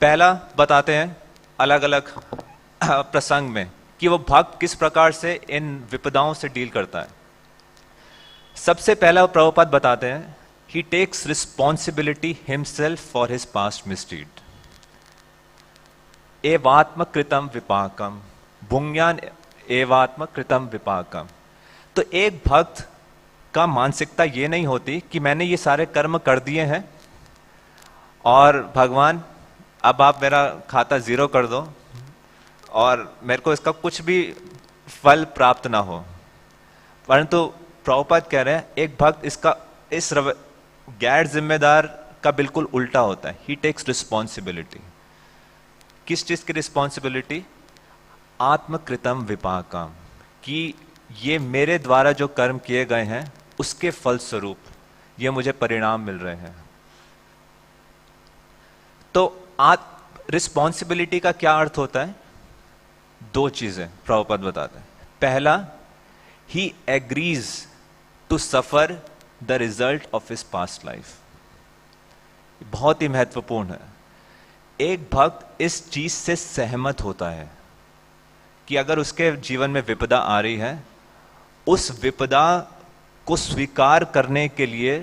पहला बताते हैं अलग अलग प्रसंग में कि वो भक्त किस प्रकार से इन विपदाओं से डील करता है। सबसे पहला प्रभुपाद बताते हैं, he takes responsibility himself for his past misdeed, एवात्म कृतम विपाकम भुंज्ञान एवात्म कृतम विपाकम। तो एक भक्त का मानसिकता ये नहीं होती कि मैंने ये सारे कर्म कर दिए हैं और भगवान अब आप मेरा खाता जीरो कर दो और मेरे को इसका कुछ भी फल प्राप्त ना हो। परंतु प्रभुपाद कह रहे हैं एक भक्त इस गैर जिम्मेदार का बिल्कुल उल्टा होता है। ही टेक्स रिस्पॉन्सिबिलिटी। किस चीज की रिस्पॉन्सिबिलिटी? आत्मकृतम विपाकम, कि ये मेरे द्वारा जो कर्म किए गए हैं उसके फलस्वरूप ये मुझे परिणाम मिल रहे हैं। तो रिस्पॉन्सिबिलिटी का क्या अर्थ होता है? दो चीजें प्रभुपाद बताते हैं। पहला, he agrees to suffer the result of his past life. बहुत ही महत्वपूर्ण है। एक भक्त इस चीज से सहमत होता है कि अगर उसके जीवन में विपदा आ रही है, उस विपदा को स्वीकार करने के लिए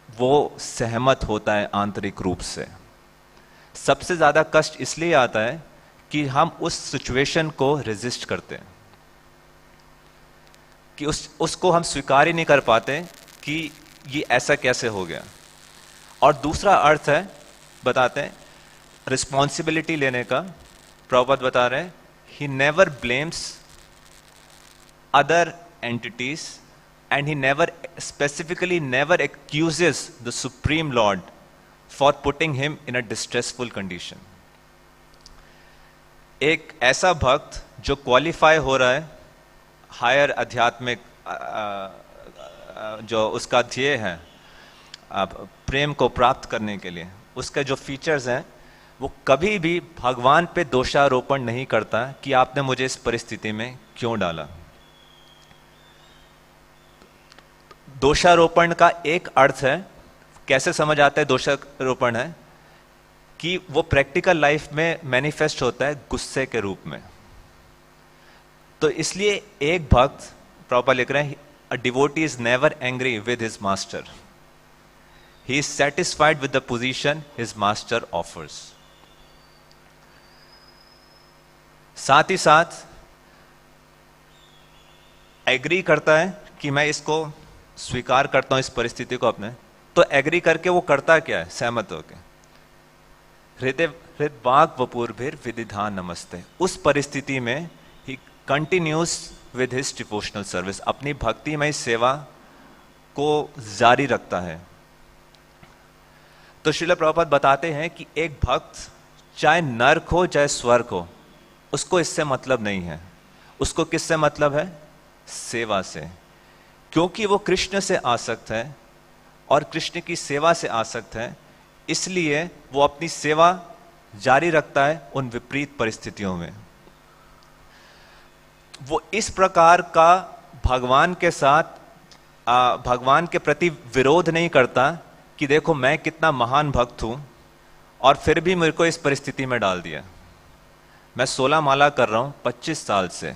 वो सहमत होता है आंतरिक रूप से। सबसे ज्यादा कष्ट इसलिए आता है कि हम उस सिचुएशन को रेजिस्ट करते हैं, कि उसको हम स्वीकार ही नहीं कर पाते कि ये ऐसा कैसे हो गया। और दूसरा अर्थ है, बताते हैं, रिस्पॉन्सिबिलिटी लेने का। प्रभुपाद बता रहे हैं, he never blames other entities and he never specifically never accuses the supreme lord for putting him in a distressful condition. एक ऐसा भक्त जो क्वालिफाई हो रहा है हायर आध्यात्मिक जो उसका ध्येय है प्रेम को प्राप्त करने के लिए, उसके जो फीचर्स हैं, वो कभी भी भगवान पे दोषारोपण नहीं करता कि आपने मुझे इस परिस्थिति में क्यों डाला। दोषारोपण का एक अर्थ है, कैसे समझ आता है दोषारोपण है, कि वो प्रैक्टिकल लाइफ में मैनिफेस्ट होता है गुस्से के रूप में। तो इसलिए एक भक्त, प्रभुपाद लिख रहे हैं, अ devotee is never angry with his master, he is satisfied with the position his master offers. साथ ही साथ एग्री करता है कि मैं इसको स्वीकार करता हूं, इस परिस्थिति को अपने। तो एग्री करके वो करता क्या है, सहमत होके, हृदय वाक वपूर्भिर विदिधान नमस्ते, उस परिस्थिति में he continues with his devotional service, अपनी भक्तिमय सेवा को जारी रखता है। तो श्रील प्रभुपाद बताते हैं कि एक भक्त चाहे नर्क हो चाहे स्वर्ग हो, उसको इससे मतलब नहीं है। उसको किससे मतलब है? सेवा से, क्योंकि वो कृष्ण से आसक्त है और कृष्ण की सेवा से आसक्त है, इसलिए वो अपनी सेवा जारी रखता है उन विपरीत परिस्थितियों में। वो इस प्रकार का भगवान के साथ भगवान के प्रति विरोध नहीं करता कि देखो मैं कितना महान भक्त हूं और फिर भी मेरे को इस परिस्थिति में डाल दिया। मैं 16 माला कर रहा हूं 25 साल से,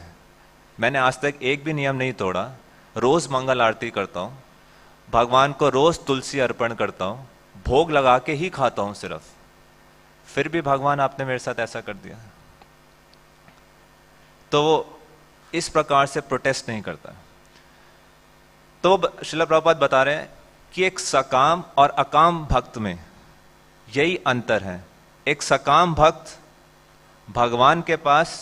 मैंने आज तक एक भी नियम नहीं तोड़ा, रोज मंगल आरती करता हूं, भगवान को रोज तुलसी अर्पण करता हूं, भोग लगा के ही खाता हूं सिर्फ, फिर भी भगवान आपने मेरे साथ ऐसा कर दिया। तो वो इस प्रकार से प्रोटेस्ट नहीं करता। तो श्रील प्रभुपाद बता रहे हैं कि एक सकाम और अकाम भक्त में यही अंतर है। एक सकाम भक्त भगवान के पास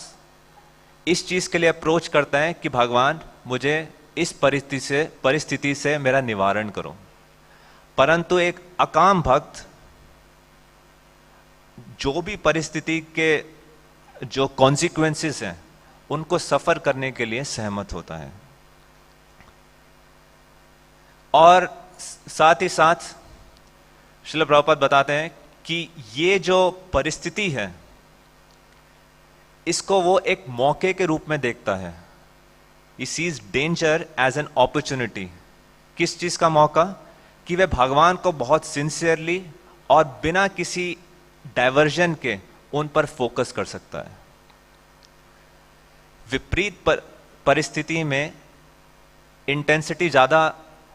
इस चीज के लिए अप्रोच करता है कि भगवान मुझे इस परिस्थिति से मेरा निवारण करो, परंतु एक अकाम भक्त जो भी परिस्थिति के जो कॉन्सिक्वेंसेस हैं उनको सफर करने के लिए सहमत होता है। और साथ ही साथ श्रील प्रभुपाद बताते हैं कि ये जो परिस्थिति है इसको वो एक मौके के रूप में देखता है। He sees danger as an opportunity। किस चीज का मौका? कि वह भगवान को बहुत सिंसियरली और बिना किसी डाइवर्जन के उन पर फोकस कर सकता है। विपरीत परिस्थिति में इंटेंसिटी ज्यादा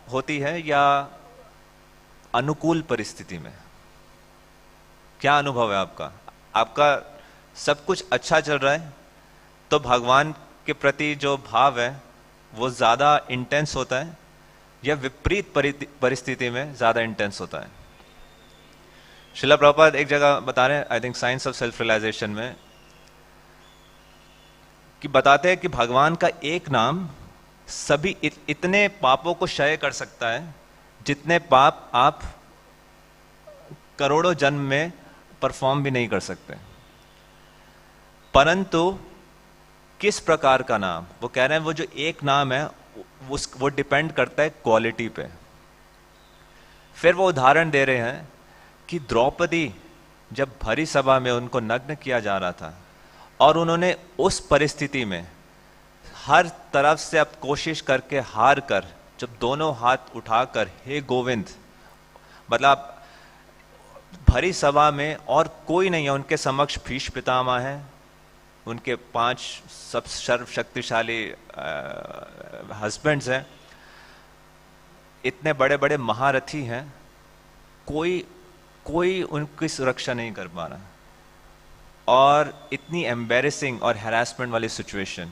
होती है या अनुकूल परिस्थिति में? क्या अनुभव है आपका? आपका सब कुछ अच्छा चल रहा है तो भगवान के प्रति जो भाव है वो ज्यादा इंटेंस होता है या विपरीत परिस्थिति में ज्यादा इंटेंस होता है? श्रील प्रभुपाद एक जगह बता रहे हैं, I think science of self realisation में, कि बताते हैं कि भगवान का एक नाम सभी इतने पापों को क्षय कर सकता है जितने पाप आप करोड़ों जन्म में परफॉर्म भी नहीं कर सकते। परंतु किस प्रकार का नाम? वो कह रहे हैं वो जो एक नाम है वो डिपेंड करता है क्वालिटी पे। फिर वो उदाहरण दे रहे हैं कि द्रौपदी जब भरी सभा में उनको नग्न किया जा रहा था और उन्होंने उस परिस्थिति में हर तरफ से अब कोशिश करके हार कर जब दोनों हाथ उठाकर हे गोविंद, मतलब भरी सभा में और कोई नहीं है, उनके समक्ष भीष्म पितामह है, उनके 5 सब सर्वशक्तिशाली हस्बैंड्स हैं, इतने बड़े बड़े महारथी हैं, कोई उनकी सुरक्षा नहीं कर पा रहा, और इतनी एम्बेरेसिंग और हैरेसमेंट वाली सिचुएशन।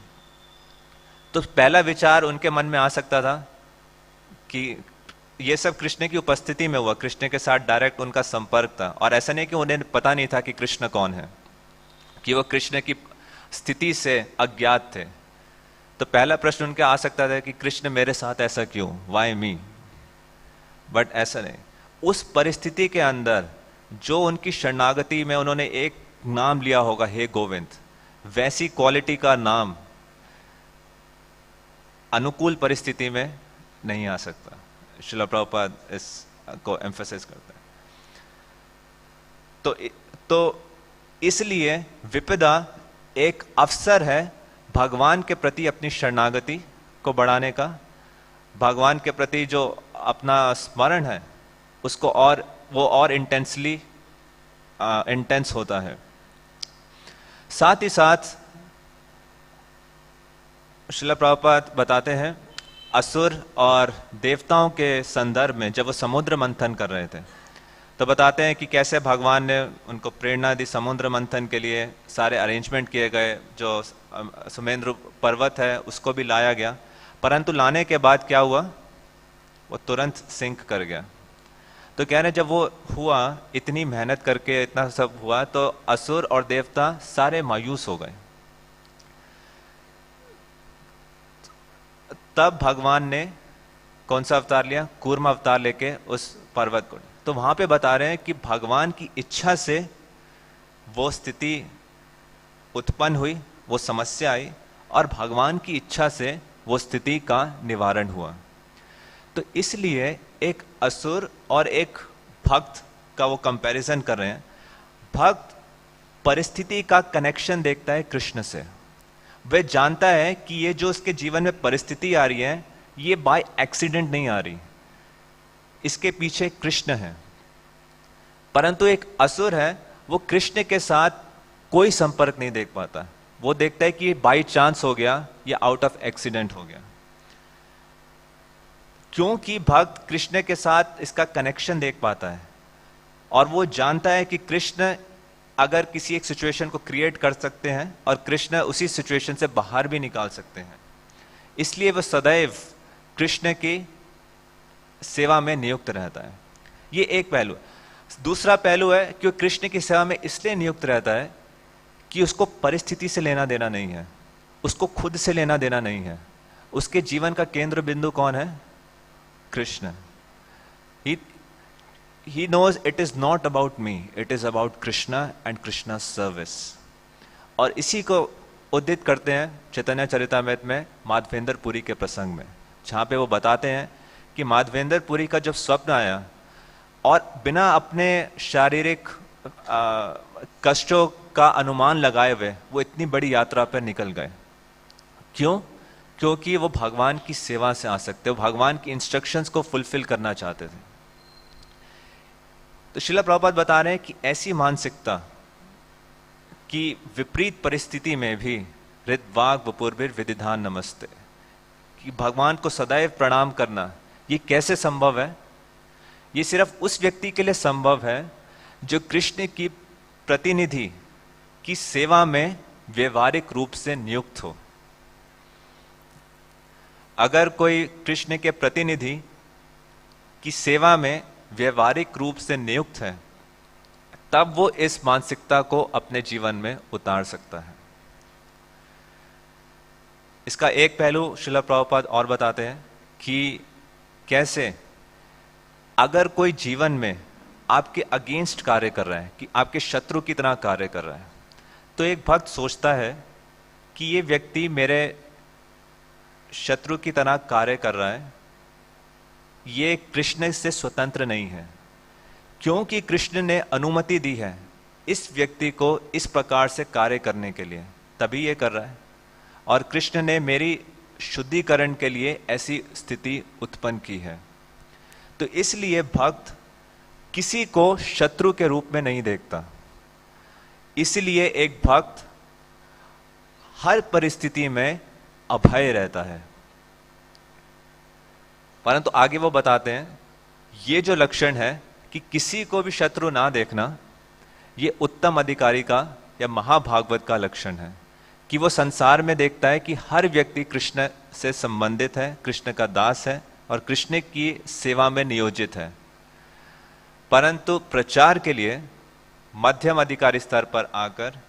तो पहला विचार उनके मन में आ सकता था कि ये सब कृष्ण की उपस्थिति में हुआ, कृष्ण के साथ डायरेक्ट उनका संपर्क था। और ऐसा नहीं कि उन्हें पता नहीं था कि कृष्ण कौन है, कि वो कृष्ण की स्थिति से अज्ञात थे। तो पहला प्रश्न उनके आ सकता था कि कृष्ण मेरे साथ ऐसा क्यों, वाई मी। बट ऐसा नहीं, उस परिस्थिति के अंदर जो उनकी शरणागति में उन्होंने एक नाम लिया होगा, हे गोविंद, वैसी क्वालिटी का नाम अनुकूल परिस्थिति में नहीं आ सकता। श्रील प्रभुपाद इसको एम्फेसाइज करता है। तो इसलिए विपदा एक अवसर है भगवान के प्रति अपनी शरणागति को बढ़ाने का, भगवान के प्रति जो अपना स्मरण है उसको और इंटेंस होता है। साथ ही साथ श्रील प्रभुपाद बताते हैं, असुर और देवताओं के संदर्भ में जब वो समुद्र मंथन कर रहे थे तो बताते हैं कि कैसे भगवान ने उनको प्रेरणा दी समुद्र मंथन के लिए। सारे अरेंजमेंट किए गए, जो सुमेंद्र पर्वत है उसको भी लाया गया, परंतु लाने के बाद क्या हुआ, वो तुरंत सिंक कर गया। तो कह रहे जब वो हुआ, इतनी मेहनत करके इतना सब हुआ, तो असुर और देवता सारे मायूस हो गए। तब भगवान ने कौन सा अवतार लिया, कूर्म अवतार लेके उस पर्वत को। तो वहां पे बता रहे हैं कि भगवान की इच्छा से वो स्थिति उत्पन्न हुई, वो समस्या आई, और भगवान की इच्छा से वो स्थिति का निवारण हुआ। तो इसलिए एक असुर और एक भक्त का वो कंपैरिजन कर रहे हैं। भक्त परिस्थिति का कनेक्शन देखता है कृष्ण से, वह जानता है कि ये जो उसके जीवन में परिस्थिति आ रही है ये बाय एक्सीडेंट नहीं आ रही, इसके पीछे कृष्ण है। परंतु एक असुर है, वो कृष्ण के साथ कोई संपर्क नहीं देख पाता, वो देखता है कि ये बाय चांस हो गया, ये आउट ऑफ एक्सीडेंट हो गया। क्योंकि भक्त कृष्ण के साथ इसका कनेक्शन देख पाता है और वो जानता है कि कृष्ण अगर किसी एक सिचुएशन को क्रिएट कर सकते हैं और कृष्ण उसी सिचुएशन से बाहर भी निकाल सकते हैं, इसलिए वह सदैव कृष्ण की सेवा में नियुक्त रहता है। ये एक पहलू है। दूसरा पहलू है कि कृष्ण की सेवा में इसलिए नियुक्त रहता है कि उसको परिस्थिति से लेना देना नहीं है, उसको खुद से लेना देना नहीं है। उसके जीवन का केंद्र बिंदु कौन है, Krishna. He knows it is not about me, it is about Krishna and Krishna's service। और इसी को उद्धृत करते हैं चैतन्य चरितामृत में माधवेंद्र पुरी के प्रसंग में, जहाँ पे वो बताते हैं कि माधवेंद्र पुरी का जब स्वप्न आया और बिना अपने शारीरिक कष्टों का अनुमान लगाए हुए वो इतनी बड़ी यात्रा पर निकल गए। क्यों? क्योंकि वो भगवान की सेवा से आ सकते, वो भगवान की इंस्ट्रक्शंस को फुलफिल करना चाहते थे। तो श्रील प्रभुपाद बता रहे हैं कि ऐसी मानसिकता की विपरीत परिस्थिति में भी हृद्वाग वपुर्भिर विदिधान नमस्ते, कि भगवान को सदैव प्रणाम करना ये कैसे संभव है? ये सिर्फ उस व्यक्ति के लिए संभव है जो कृष्ण की प्रतिनिधि की सेवा में व्यवहारिक रूप से नियुक्त हो। अगर कोई कृष्ण के प्रतिनिधि की सेवा में व्यवहारिक रूप से नियुक्त है, तब वो इस मानसिकता को अपने जीवन में उतार सकता है। इसका एक पहलू श्रील प्रभुपाद और बताते हैं कि कैसे अगर कोई जीवन में आपके अगेंस्ट कार्य कर रहा है, कि आपके शत्रु की तरह कार्य कर रहा है, तो एक भक्त सोचता है कि ये व्यक्ति मेरे शत्रु की तरह कार्य कर रहा है, ये कृष्ण से स्वतंत्र नहीं है, क्योंकि कृष्ण ने अनुमति दी है इस व्यक्ति को इस प्रकार से कार्य करने के लिए, तभी ये कर रहा है। और कृष्ण ने मेरी शुद्धिकरण के लिए ऐसी स्थिति उत्पन्न की है। तो इसलिए भक्त किसी को शत्रु के रूप में नहीं देखता। इसलिए एक भक्त हर परिस्थिति में अभय रहता है। परंतु आगे वो बताते हैं ये जो लक्षण है कि किसी को भी शत्रु ना देखना, ये उत्तम अधिकारी का या महाभागवत का लक्षण है, कि वो संसार में देखता है कि हर व्यक्ति कृष्ण से संबंधित है, कृष्ण का दास है, और कृष्ण की सेवा में नियोजित है, परंतु प्रचार के लिए मध्यम अधिकारी स्तर पर आकर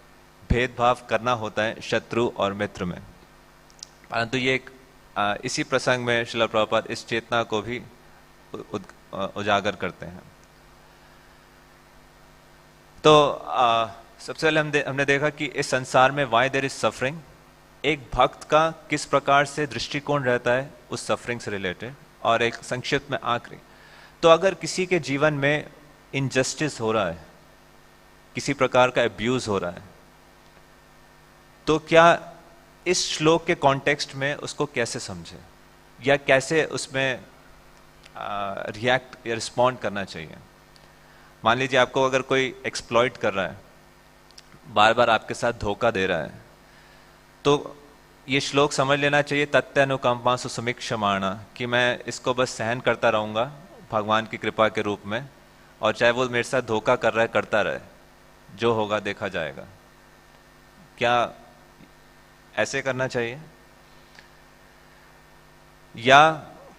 भेदभाव करना होता है शत्रु और मित्र में। परंतु ये इसी प्रसंग में श्रील प्रभुपाद इस चेतना को भी उजागर करते हैं। तो सबसे पहले हमने देखा कि इस संसार में वाई देयर इज सफरिंग, एक भक्त का किस प्रकार से दृष्टिकोण रहता है उस सफरिंग से रिलेटेड, और एक संक्षिप्त में आखिरी, तो अगर किसी के जीवन में इनजस्टिस हो रहा है, किसी प्रकार का अब्यूज हो रहा है, तो क्या इस श्लोक के कॉन्टेक्स्ट में उसको कैसे समझे या कैसे उसमें रिएक्ट या रिस्पॉन्ड करना चाहिए। मान लीजिए आपको अगर कोई एक्सप्लॉइट कर रहा है, बार बार आपके साथ धोखा दे रहा है, तो ये श्लोक समझ लेना चाहिए तत्यानुकंपा सुसमीक्षमाणा, कि मैं इसको बस सहन करता रहूंगा भगवान की कृपा के रूप में, और चाहे वो मेरे साथ धोखा कर रहा है करता रहे, जो होगा देखा जाएगा। क्या ऐसे करना चाहिए, या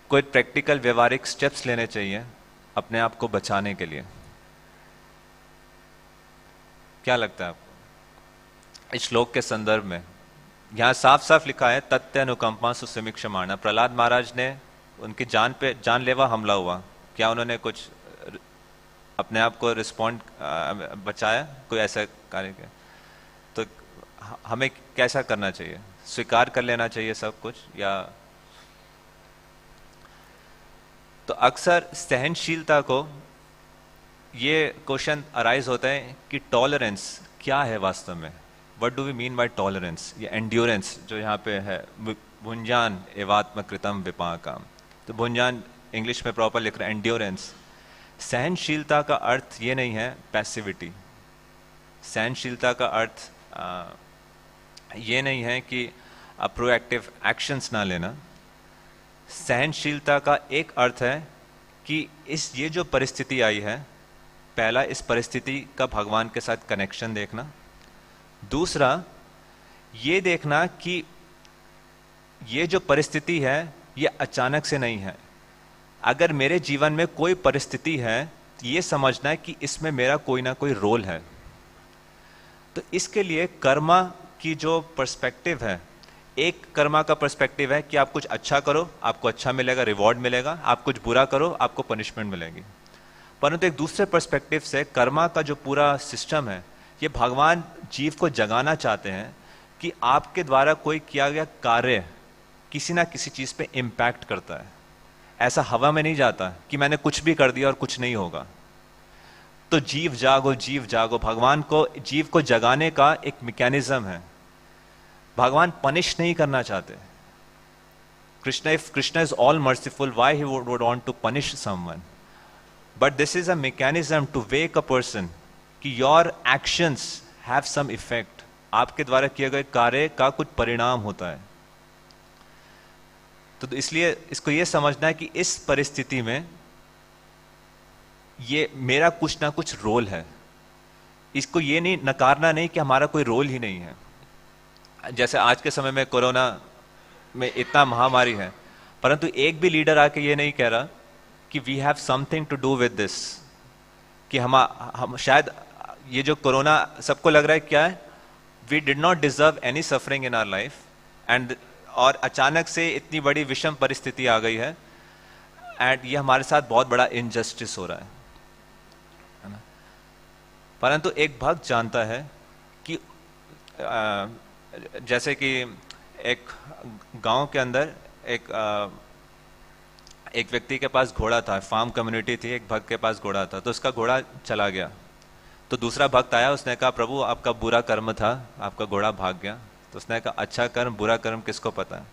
कोई प्रैक्टिकल व्यवहारिक स्टेप्स लेने चाहिए अपने आप को बचाने के लिए? क्या लगता है आपको इस श्लोक के संदर्भ में? यहां साफ साफ लिखा है तत्यानुकंपा सुसमीक्षमाणा। प्रहलाद महाराज ने, उनकी जान पे जानलेवा हमला हुआ, क्या उन्होंने कुछ अपने आप को रिस्पॉन्ड बचाया, कोई ऐसा कार्य किया? तो हमें कैसा करना चाहिए? स्वीकार कर लेना चाहिए सब कुछ, या? तो अक्सर सहनशीलता को ये क्वेश्चन अराइज होता है कि टॉलरेंस क्या है वास्तव में, what do we mean by tolerance या एंड्योरेंस, जो यहाँ पे है भुंजान एवात्म कृतम विपाकम। तो भुंजान इंग्लिश में प्रॉपर लिख रहा है एंड्योरेंस। सहनशीलता का अर्थ ये नहीं है पैसिविटी, सहनशीलता का अर्थ ये नहीं है कि प्रोएक्टिव एक्शंस ना लेना। सहनशीलता का एक अर्थ है कि ये जो परिस्थिति आई है, पहला इस परिस्थिति का भगवान के साथ कनेक्शन देखना, दूसरा ये देखना कि ये जो परिस्थिति है ये अचानक से नहीं है। अगर मेरे जीवन में कोई परिस्थिति है, ये समझना है कि इसमें मेरा कोई ना कोई रोल है। तो इसके लिए कर्मा की जो पर्सपेक्टिव है, एक कर्मा का पर्सपेक्टिव है कि आप कुछ अच्छा करो आपको अच्छा मिलेगा, रिवॉर्ड मिलेगा, आप कुछ बुरा करो आपको पनिशमेंट मिलेगी। परंतु एक दूसरे पर्सपेक्टिव से कर्मा का जो पूरा सिस्टम है, ये भगवान जीव को जगाना चाहते हैं कि आपके द्वारा कोई किया गया कार्य किसी ना किसी चीज पे इम्पैक्ट करता है। ऐसा हवा में नहीं जाता कि मैंने कुछ भी कर दिया और कुछ नहीं होगा। तो जीव जागो, जीव जागो, भगवान को जीव को जगाने का एक मैकेनिज्म है। भगवान पनिश नहीं करना चाहते। Krishna is all merciful, why he would want to punish someone? But this is a mechanism to wake a person कि your actions have some effect, आपके द्वारा किए गए कार्य का कुछ परिणाम होता है। तो इसलिए इसको ये समझना है कि इस परिस्थिति में ये मेरा कुछ ना कुछ रोल है। इसको ये नहीं नकारना नहीं कि हमारा कोई रोल ही नहीं है। जैसे आज के समय में कोरोना में इतना महामारी है, परंतु एक भी लीडर आके ये नहीं कह रहा कि we have something to do with this, कि हम शायद ये जो कोरोना सबको लग रहा है क्या है, we did not deserve any suffering in our life and, और अचानक से इतनी बड़ी विषम परिस्थिति आ गई है एंड ये हमारे साथ बहुत बड़ा इनजस्टिस हो रहा है ना। परंतु एक भक्त जानता है कि जैसे कि एक गांव के अंदर एक व्यक्ति के पास घोड़ा था, फार्म कम्युनिटी थी, एक भक्त के पास घोड़ा था, तो उसका घोड़ा चला गया। तो दूसरा भक्त आया, उसने कहा प्रभु आपका बुरा कर्म था, आपका घोड़ा भाग गया। तो उसने कहा अच्छा कर्म बुरा कर्म किसको पता है।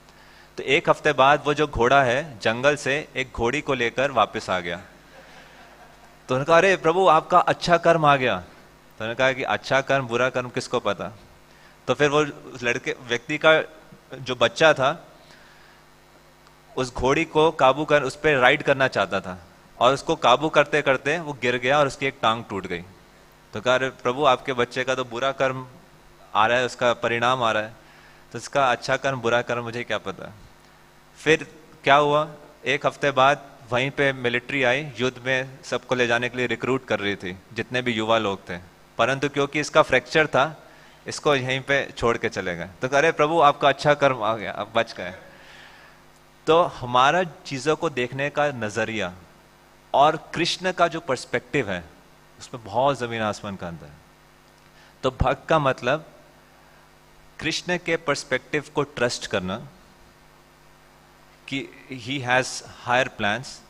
तो एक हफ्ते बाद वो जो घोड़ा है जंगल से एक घोड़ी को लेकर वापस आ गया। तो उन्होंने कहा अरे प्रभु आपका अच्छा कर्म आ गया। तो उन्होंने कहा कि अच्छा कर्म बुरा कर्म किसको पता। तो फिर वो लड़के व्यक्ति का जो बच्चा था उस घोड़ी को काबू कर उस पर राइड करना चाहता था, और उसको काबू करते करते वो गिर गया और उसकी एक टांग टूट गई। तो कहा अरे प्रभु आपके बच्चे का तो बुरा कर्म आ रहा है, उसका परिणाम आ रहा है, तो इसका अच्छा कर्म बुरा कर्म मुझे क्या पता। फिर क्या हुआ, एक हफ्ते बाद वहीं पे मिलिट्री आई, युद्ध में सबको ले जाने के लिए रिक्रूट कर रही थी, जितने भी युवा लोग थे, परंतु क्योंकि इसका फ्रैक्चर था, इसको यहीं पे छोड़ के चले गए। तो अरे प्रभु आपका अच्छा कर्म आ गया, अब बच गए। तो हमारा चीजों को देखने का नजरिया और कृष्ण का जो पर्सपेक्टिव है उसमें बहुत जमीन आसमान का अंतर है। तो भक्त का मतलब कृष्ण के पर्सपेक्टिव को ट्रस्ट करना कि ही हैज हायर प्लान्स,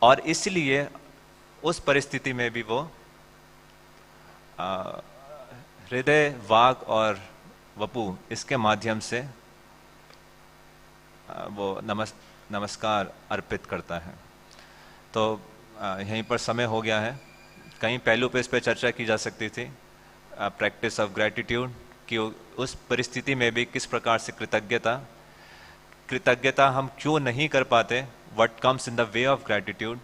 और इसलिए उस परिस्थिति में भी वो हृदय, वाक और वपु इसके माध्यम से वो नमस्कार अर्पित करता है। तो यहीं पर समय हो गया है, कहीं पहलू पे इस पर चर्चा की जा सकती थी, प्रैक्टिस ऑफ ग्रैटिट्यूड, कि उस परिस्थिति में भी किस प्रकार से कृतज्ञता हम क्यों नहीं कर पाते, what comes in the way of gratitude,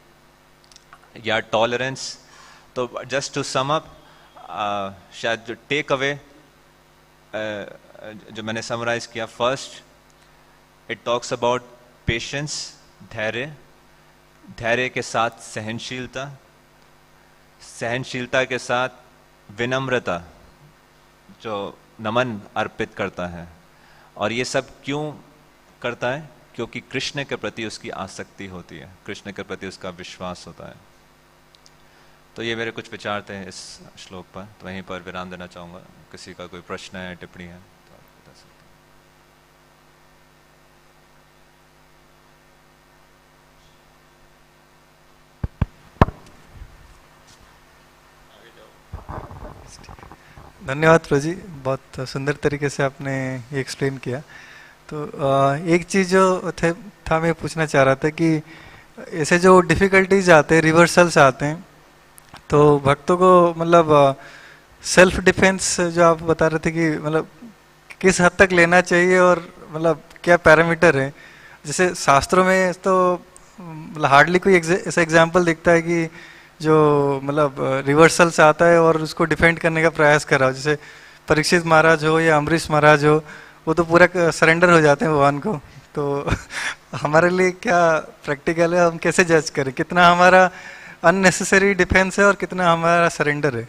या टॉलरेंस। तो जस्ट टू सम अप, शायद जो टेक अवे जो मैंने समराइज किया, first it talks about patience, धैर्य के साथ सहनशीलता, सहनशीलता के साथ विनम्रता, जो नमन अर्पित करता है। और ये सब क्यों करता है? क्योंकि कृष्ण के प्रति उसकी आसक्ति होती है, कृष्ण के प्रति उसका विश्वास होता है। तो ये मेरे कुछ विचार थे इस श्लोक पर, तो वहीं पर विराम देना चाहूँगा। किसी का कोई प्रश्न है, टिप्पणी है तो आप बता सकते हैं। धन्यवाद प्रभु जी, बहुत सुंदर तरीके से आपने ये एक्सप्लेन किया। तो एक चीज़ जो था मैं पूछना चाह रहा था कि ऐसे जो डिफ़िकल्टीज आते हैं, रिवर्सल्स आते हैं, तो भक्तों को मतलब सेल्फ डिफेंस जो आप बता रहे थे कि मतलब किस हद तक लेना चाहिए और मतलब क्या पैरामीटर है। जैसे शास्त्रों में तो मतलब हार्डली कोई ऐसा एग्जाम्पल दिखता है कि जो मतलब रिवर्सल से आता है और उसको डिफेंड करने का प्रयास कर रहा हो, जैसे परीक्षित महाराज हो या अम्बरीश महाराज हो, वो तो पूरा सरेंडर हो जाते हैं भगवान को। तो हमारे लिए क्या प्रैक्टिकल है, हम कैसे जज करें कितना हमारा अननेसेसरी डिफेंस है और कितना हमारा सरेंडर है?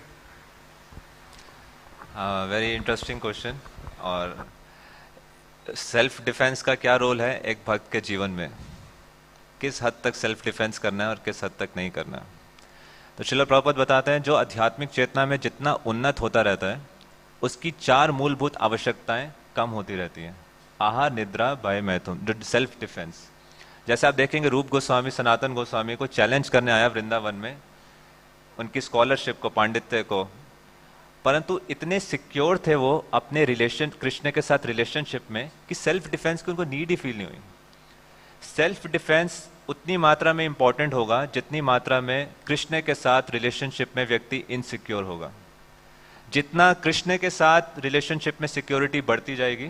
Very interesting question. और सेल्फ डिफेंस का क्या रोल है एक भक्त के जीवन में, किस हद तक सेल्फ डिफेंस करना है और किस हद तक नहीं करना। तो श्रील प्रभुपाद बताते हैं जो आध्यात्मिक चेतना में जितना उन्नत होता रहता है, उसकी 4 मूलभूत आवश्यकताएं कम होती रहती हैं: आहार, निद्रा, भय, मैथुन, सेल्फ डिफेंस। जैसे आप देखेंगे रूप गोस्वामी सनातन गोस्वामी को चैलेंज करने आया वृंदावन में, उनकी स्कॉलरशिप को, पांडित्य को, परंतु इतने सिक्योर थे वो अपने रिलेशन कृष्ण के साथ रिलेशनशिप में कि सेल्फ डिफेंस की उनको नीड ही फील नहीं हुई। सेल्फ डिफेंस उतनी मात्रा में इंपॉर्टेंट होगा जितनी मात्रा में कृष्ण के साथ रिलेशनशिप में व्यक्ति इनसिक्योर होगा। जितना कृष्ण के साथ रिलेशनशिप में सिक्योरिटी बढ़ती जाएगी,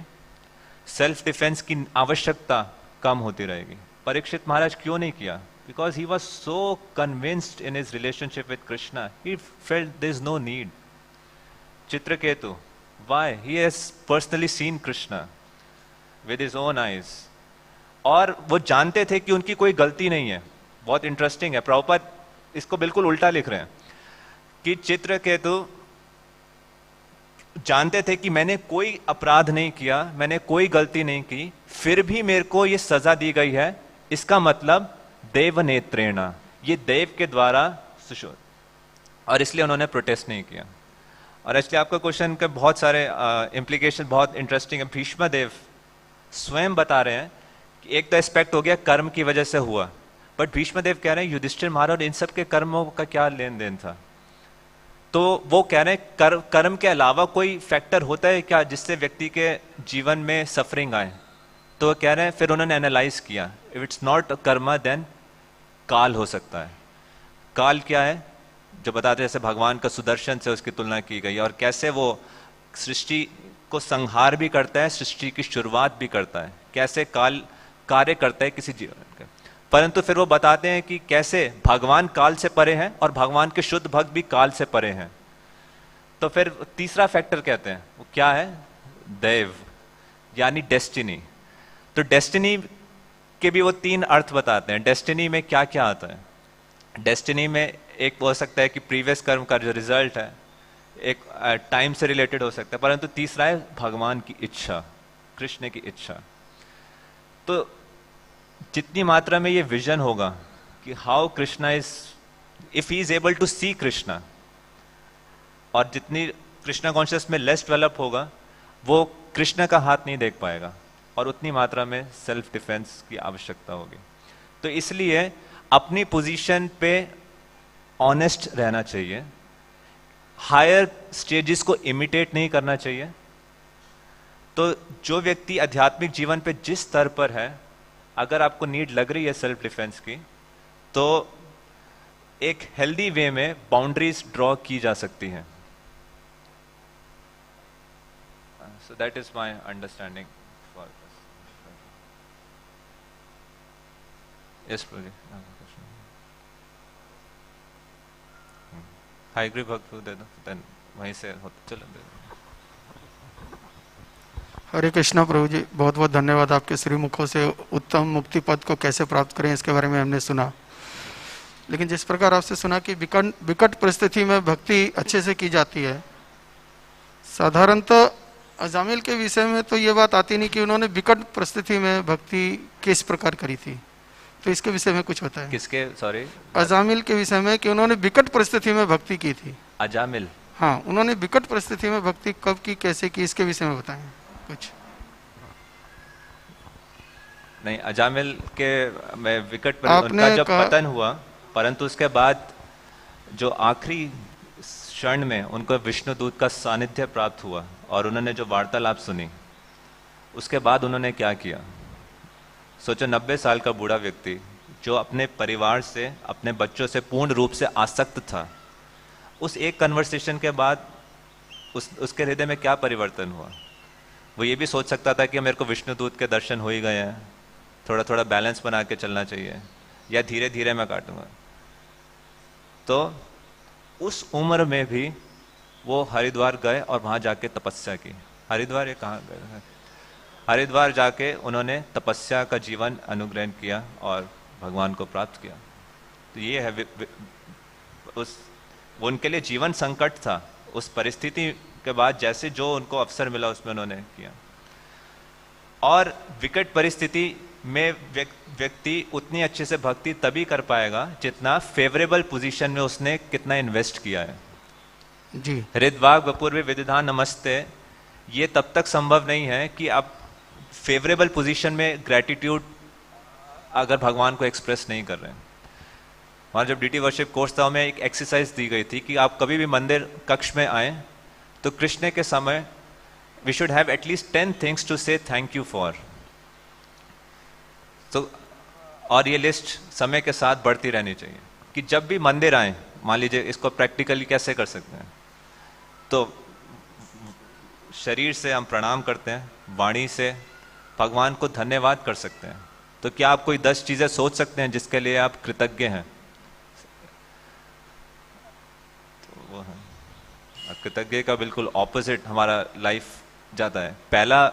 सेल्फ डिफेंस की आवश्यकता कम होती रहेगी। परीक्षित महाराज क्यों नहीं किया? Because he was so convinced in his relationship with Krishna, he felt there is no need. Chitraketu, why? He has personally seen Krishna with his own eyes, और वो जानते थे कि उनकी कोई गलती नहीं है। बहुत इंटरेस्टिंग है, प्रभुपाद इसको बिल्कुल उल्टा लिख रहे हैं कि चित्रकेतु जानते थे कि मैंने कोई अपराध नहीं किया, मैंने कोई गलती नहीं की, फिर भी मेरे को ये सजा दी गई है, इसका मतलब देव नेत्रेणा, ये देव के द्वारा सुशोध, और इसलिए उन्होंने प्रोटेस्ट नहीं किया। और इसलिए आपका क्वेश्चन के बहुत सारे इम्प्लीकेशन बहुत इंटरेस्टिंग है। भीष्म देव स्वयं बता रहे हैं कि एक तो एस्पेक्ट हो गया कर्म की वजह से हुआ, बट भीष्म देव कह रहे हैं युधिष्ठिर महाराज इन सब के कर्मों का क्या लेन देन था। तो वो कह रहे हैं कर्म के अलावा कोई फैक्टर होता है क्या जिससे व्यक्ति के जीवन में सफरिंग आए? तो वो कह रहे हैं, फिर उन्होंने एनालाइज किया, if it's not karma then काल हो सकता है। काल क्या है? जो बताते हैं जैसे भगवान का सुदर्शन से उसकी तुलना की गई, और कैसे वो सृष्टि को संहार भी करता है, सृष्टि की शुरुआत भी करता है, कैसे काल कार्य करता है किसी जीवन का। परंतु फिर वो बताते हैं कि कैसे भगवान काल से परे हैं और भगवान के शुद्ध भक्त भी काल से परे हैं। तो फिर तीसरा फैक्टर कहते हैं, वो क्या है? दैव, यानी डेस्टिनी। तो डेस्टिनी के भी वो 3 अर्थ बताते हैं। डेस्टिनी में क्या क्या आता है? डेस्टिनी में एक हो सकता है कि प्रीवियस कर्म का जो रिजल्ट है, एक टाइम से रिलेटेड हो सकता है, परंतु तीसरा है भगवान की इच्छा, कृष्ण की इच्छा। तो जितनी मात्रा में ये विजन होगा कि how Krishna is, if he is able to see Krishna, और जितनी कृष्णा कॉन्शियस में लेस डेवलप होगा, वो कृष्ण का हाथ नहीं देख पाएगा, और उतनी मात्रा में सेल्फ डिफेंस की आवश्यकता होगी। तो इसलिए अपनी पोजीशन पे ऑनेस्ट रहना चाहिए, हायर स्टेजेस को इमिटेट नहीं करना चाहिए। तो जो व्यक्ति आध्यात्मिक जीवन पे जिस स्तर पर है, अगर आपको नीड लग रही है सेल्फ डिफेंस की, तो एक हेल्दी वे में बाउंड्रीज ड्रॉ की जा सकती हैं। So that is my understanding for this. Yes प्रभु। हाईग्री भक्त दे दो, देन वहीं से चलो दे दो। हरे कृष्णा प्रभु जी, बहुत बहुत धन्यवाद। आपके श्रीमुखों से उत्तम मुक्ति पद को कैसे प्राप्त करें इसके बारे में हमने सुना, लेकिन जिस प्रकार आपसे सुना कि विकट परिस्थिति में भक्ति अच्छे से की जाती है, साधारणतः अजामिल के विषय में तो ये बात आती नहीं कि उन्होंने विकट परिस्थिति में भक्ति किस प्रकार करी थी, तो इसके विषय में कुछ होता है? किसके? सॉरी, अजामिल के विषय में कि उन्होंने विकट परिस्थिति में भक्ति की थी। अजामिल? हाँ, उन्होंने विकट परिस्थिति में भक्ति कब की, कैसे की, इसके विषय में बताएं कुछ। नहीं, अजामिल के में विकट उनका जब पतन हुआ, परंतु उसके बाद जो आखिरी क्षण में उनको विष्णुदूत का सानिध्य प्राप्त हुआ और उन्होंने जो वार्तालाप सुनी, उसके बाद उन्होंने क्या किया? सोचो, 90 साल का बूढ़ा व्यक्ति जो अपने परिवार से, अपने बच्चों से पूर्ण रूप से आसक्त था, उस एक कन्वर्सेशन के बाद उसके हृदय में क्या परिवर्तन हुआ? वो ये भी सोच सकता था कि मेरे को विष्णुदूत के दर्शन हो ही गए हैं, थोड़ा थोड़ा बैलेंस बना के चलना चाहिए, या धीरे धीरे मैं काटूंगा। तो उस उम्र में भी वो हरिद्वार गए और वहां जाके तपस्या की। हरिद्वार ये कहाँ गए? हरिद्वार जाके उन्होंने तपस्या का जीवन अनुग्रहण किया और भगवान को प्राप्त किया। तो ये है उनके लिए जीवन संकट था, उस परिस्थिति के बाद जैसे जो उनको अवसर मिला उसमें उन्होंने किया। और विकट परिस्थिति में व्यक्ति उतनी अच्छे से भक्ति तभी कर पाएगा जितना फेवरेबल पोजीशन में उसने कितना इन्वेस्ट किया है। जी, हृद्वाग वपूर्व विदिधान नमस्ते, ये तब तक संभव नहीं है कि आप फेवरेबल पोजीशन में ग्रेटिट्यूड अगर भगवान को एक्सप्रेस नहीं कर रहे हैं। वहाँ जब डीटी वर्शिप कोर्स था, हमें एक एक्सरसाइज दी गई थी कि आप कभी भी मंदिर कक्ष में आए तो कृष्ण के समय we should have at least 10 things to say thank you for. तो और ये लिस्ट समय के साथ बढ़ती रहनी चाहिए कि जब भी मंदिर आए, मान लीजिए इसको प्रैक्टिकली कैसे कर सकते हैं, तो शरीर से हम प्रणाम करते हैं, वाणी से भगवान को धन्यवाद कर सकते हैं। तो क्या आप कोई 10 चीजें सोच सकते हैं जिसके लिए आप कृतज्ञ हैं? तो वो है कृतज्ञ का बिल्कुल ऑपोजिट हमारा लाइफ जाता है। पहला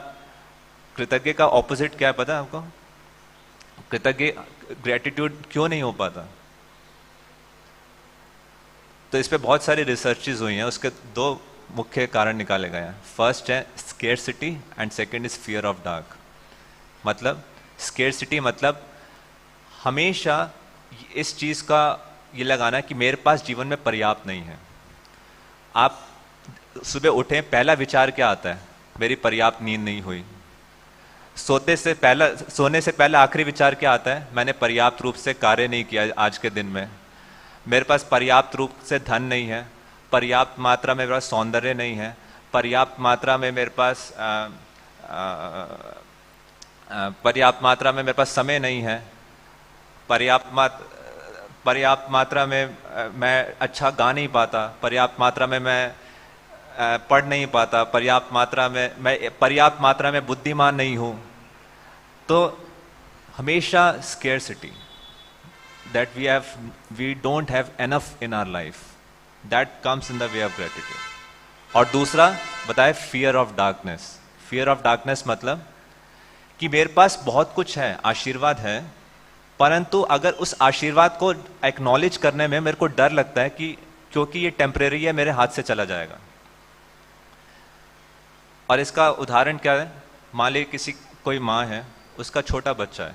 कृतज्ञ का ऑपोजिट क्या है पता है आपको? कृतज्ञ ग्रेटिट्यूड क्यों नहीं हो पाता? तो इस पे बहुत सारी रिसर्चेस हुई हैं, उसके 2 मुख्य कारण निकाले गए हैं। फर्स्ट है scarcity and second is fear of dark. मतलब स्केर्सिटी मतलब हमेशा इस चीज का ये लगाना कि मेरे पास जीवन में पर्याप्त नहीं है। आप सुबह उठे, पहला विचार क्या आता है? मेरी पर्याप्त नींद नहीं हुई। सोने से पहला आखिरी विचार क्या आता है? मैंने पर्याप्त रूप से कार्य नहीं किया आज के दिन में। मेरे पास पर्याप्त रूप से धन नहीं है, पर्याप्त मात्रा में मेरे पास सौंदर्य नहीं है, पर्याप्त मात्रा में मेरे पास समय नहीं है, पर्याप्त मात्रा में मैं अच्छा गा नहीं पाता, पर्याप्त मात्रा में मैं पढ़ नहीं पाता, पर्याप्त मात्रा में बुद्धिमान नहीं हूं। तो हमेशा scarcity, that we don't have enough in our life, that comes in the way of gratitude। और दूसरा बताए fear of darkness। fear of darkness मतलब कि कि मेरे पास बहुत कुछ है, आशीर्वाद है, परंतु अगर उस आशीर्वाद को एक्नॉलेज करने में मेरे को डर लगता है कि क्योंकि ये टेम्परेरी है, मेरे हाथ से चला जाएगा। और इसका उदाहरण क्या है? मान लीजिए कोई माँ है, उसका छोटा बच्चा है,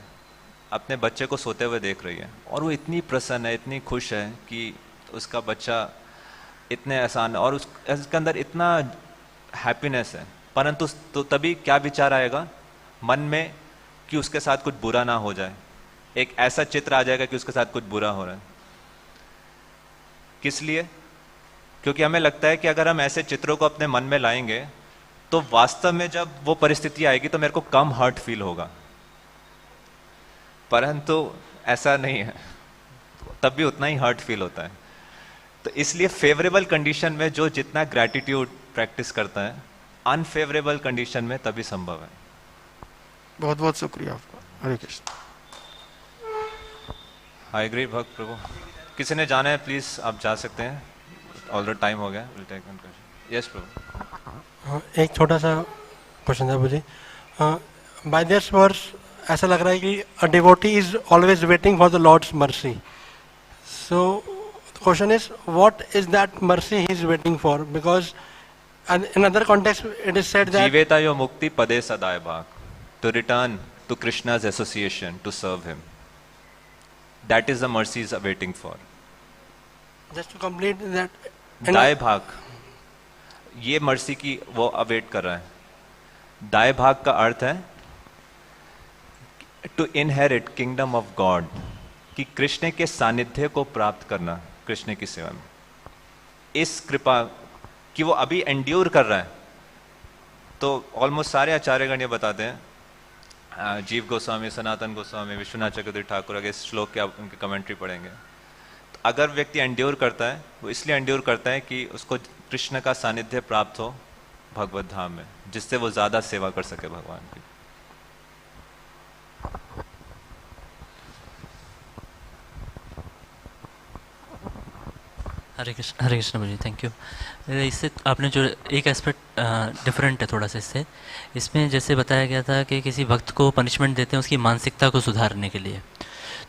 अपने बच्चे को सोते हुए देख रही है और वो इतनी प्रसन्न है, इतनी खुश है कि उसका बच्चा इतने आसान और उसके अंदर इतना हैप्पीनेस है, परंतु तो तभी क्या विचार आएगा मन में कि उसके साथ कुछ बुरा ना हो जाए। एक ऐसा चित्र आ जाएगा कि उसके साथ कुछ बुरा हो रहा है। किस लिए? क्योंकि हमें लगता है कि अगर हम ऐसे चित्रों को अपने मन में लाएंगे तो वास्तव में जब वो परिस्थिति आएगी तो मेरे को कम हर्ट फील होगा, परंतु ऐसा नहीं है, तब भी उतना ही हर्ट फील होता है। तो इसलिए फेवरेबल कंडीशन में जो जितना ग्रैटिट्यूड प्रैक्टिस करता है, अनफेवरेबल कंडीशन में तभी संभव है। बहुत बहुत शुक्रिया आपका। हरे कृष्ण। आई एग्री भक्त प्रभु। किसी ने जाना है प्लीज आप जा सकते हैं, ऑलरेडी टाइम हो गया। यस प्रभु। एक छोटा सा क्वेश्चन था मुझे। बाय दिस वर्स ऐसा लग रहा है कि a devotee is always waiting for the lord's mercy. So the question is what is that mercy he is waiting for? Because in other context it is said that जीवेता यो मुक्ति पदे सदाय भाग, to return to Krishna's association, to serve him. That is the mercy is waiting for. Just to complete that दाय भाग, ये mercy की वो अवेट कर रहा है। दाय भाग का अर्थ है to inherit kingdom of God, कि कृष्ण के सानिध्य को प्राप्त करना कृष्ण की सेवा में। इस कृपा कि वो अभी एंड्योर कर रहा है। तो ऑलमोस्ट सारे आचार्यगण ये बताते हैं, जीव गोस्वामी, सनातन गोस्वामी, विश्वनाथ चक्रवर्ती ठाकुर, अगर इस श्लोक के आप उनकी कमेंट्री पढ़ेंगे तो अगर व्यक्ति एंड्योर करता है, वो इसलिए एंड्योर करता है कि उसको कृष्ण का सानिध्य प्राप्त हो भगवत धाम में, जिससे वो ज्यादा सेवा कर सके भगवान की। हरे कृष्ण जी, थैंक यू। इससे आपने जो एक एस्पेक्ट डिफरेंट है थोड़ा सा इससे, इसमें जैसे बताया गया था कि किसी भक्त को पनिशमेंट देते हैं उसकी मानसिकता को सुधारने के लिए।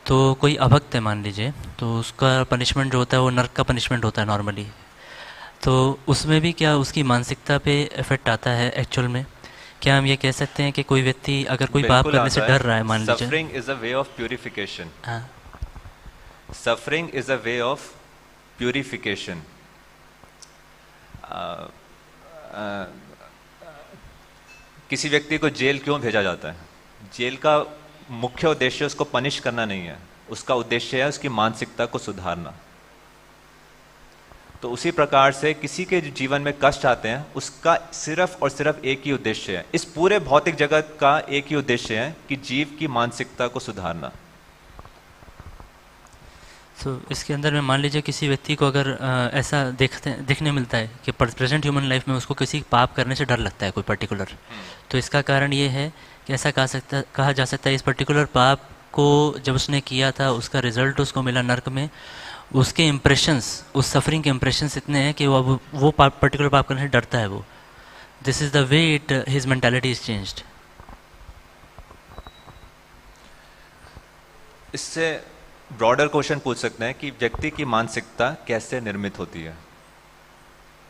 तो कोई अभक्त है मान लीजिए, तो उसका पनिशमेंट जो होता है वो नर्क का पनिशमेंट होता है नॉर्मली। तो उसमें भी क्या उसकी मानसिकता पे इफेक्ट आता है एक्चुअल में? क्या हम ये कह सकते हैं कि कोई व्यक्ति अगर कोई पाप करने से डर रहा है, मान लीजिए। Suffering is a way of purification. Suffering is a way of purification. किसी व्यक्ति को जेल क्यों भेजा जाता है? जेल का मुख्य उद्देश्य उसको पनिश करना नहीं है, उसका उद्देश्य है उसकी मानसिकता को सुधारना। तो उसी प्रकार से किसी के जीवन में कष्ट आते हैं, उसका सिर्फ और सिर्फ एक ही उद्देश्य है, इस पूरे भौतिक जगत का एक ही उद्देश्य है कि जीव की मानसिकता को सुधारना। तो इसके अंदर में मान लीजिए किसी व्यक्ति को अगर ऐसा देखने मिलता है कि प्रेजेंट ह्यूमन लाइफ में उसको किसी पाप करने से डर लगता है कोई पर्टिकुलर, तो इसका कारण ये है कि ऐसा कहा जा सकता है इस पर्टिकुलर पाप को जब उसने किया था उसका रिजल्ट उसको मिला नर्क में, उसके इम्प्रेशंस, उस सफरिंग के इम्प्रेशंस इतने हैं कि वो पर्टिकुलर पाप करने से डरता है वो। This is the way it his mentality is changed. इससे ब्रॉडर क्वेश्चन पूछ सकते हैं कि व्यक्ति की मानसिकता कैसे निर्मित होती है।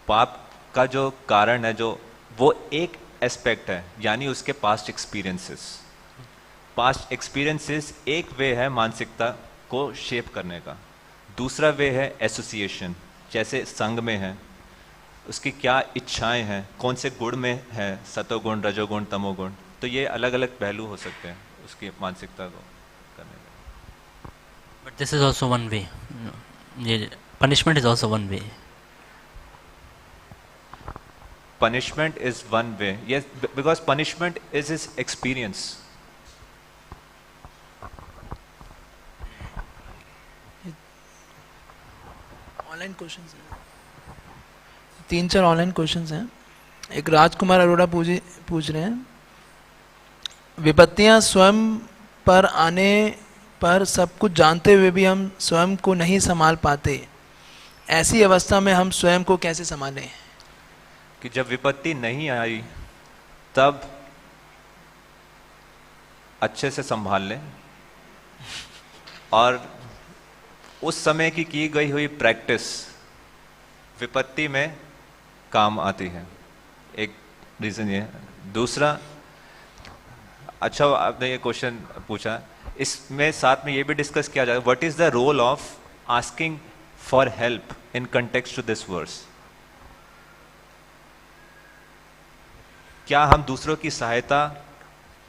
पाप का जो कारण है, जो वो एक एस्पेक्ट है, यानी उसके पास्ट एक्सपीरियंसेस। पास्ट एक्सपीरियंसेस एक वे है मानसिकता को शेप करने का। दूसरा वे है एसोसिएशन, जैसे संग में है, उसकी क्या इच्छाएं हैं, कौन से गुण में है, सतोगुण, रजोगुण, तमोगुण। तो ये अलग अलग पहलू हो सकते हैं उसकी मानसिकता को करने का। But this is also one way, ये punishment is also one way. Punishment is one way, yes, because punishment is his experience. Online questions हैं, 3-4 ऑनलाइन क्वेश्चंस हैं। एक राजकुमार अरोड़ा पूछ रहे हैं, विपत्तियां स्वयं पर आने पर सब कुछ जानते हुए भी हम स्वयं को नहीं संभाल पाते, ऐसी अवस्था में हम स्वयं को कैसे संभालें? कि जब विपत्ति नहीं आई तब अच्छे से संभाल लें और उस समय की गई हुई प्रैक्टिस विपत्ति में काम आती है। एक रीजन ये है। दूसरा, अच्छा आपने ये क्वेश्चन पूछा, इसमें साथ में ये भी डिस्कस किया जाएगा, what is the role of asking for help in context to this verse. क्या हम दूसरों की सहायता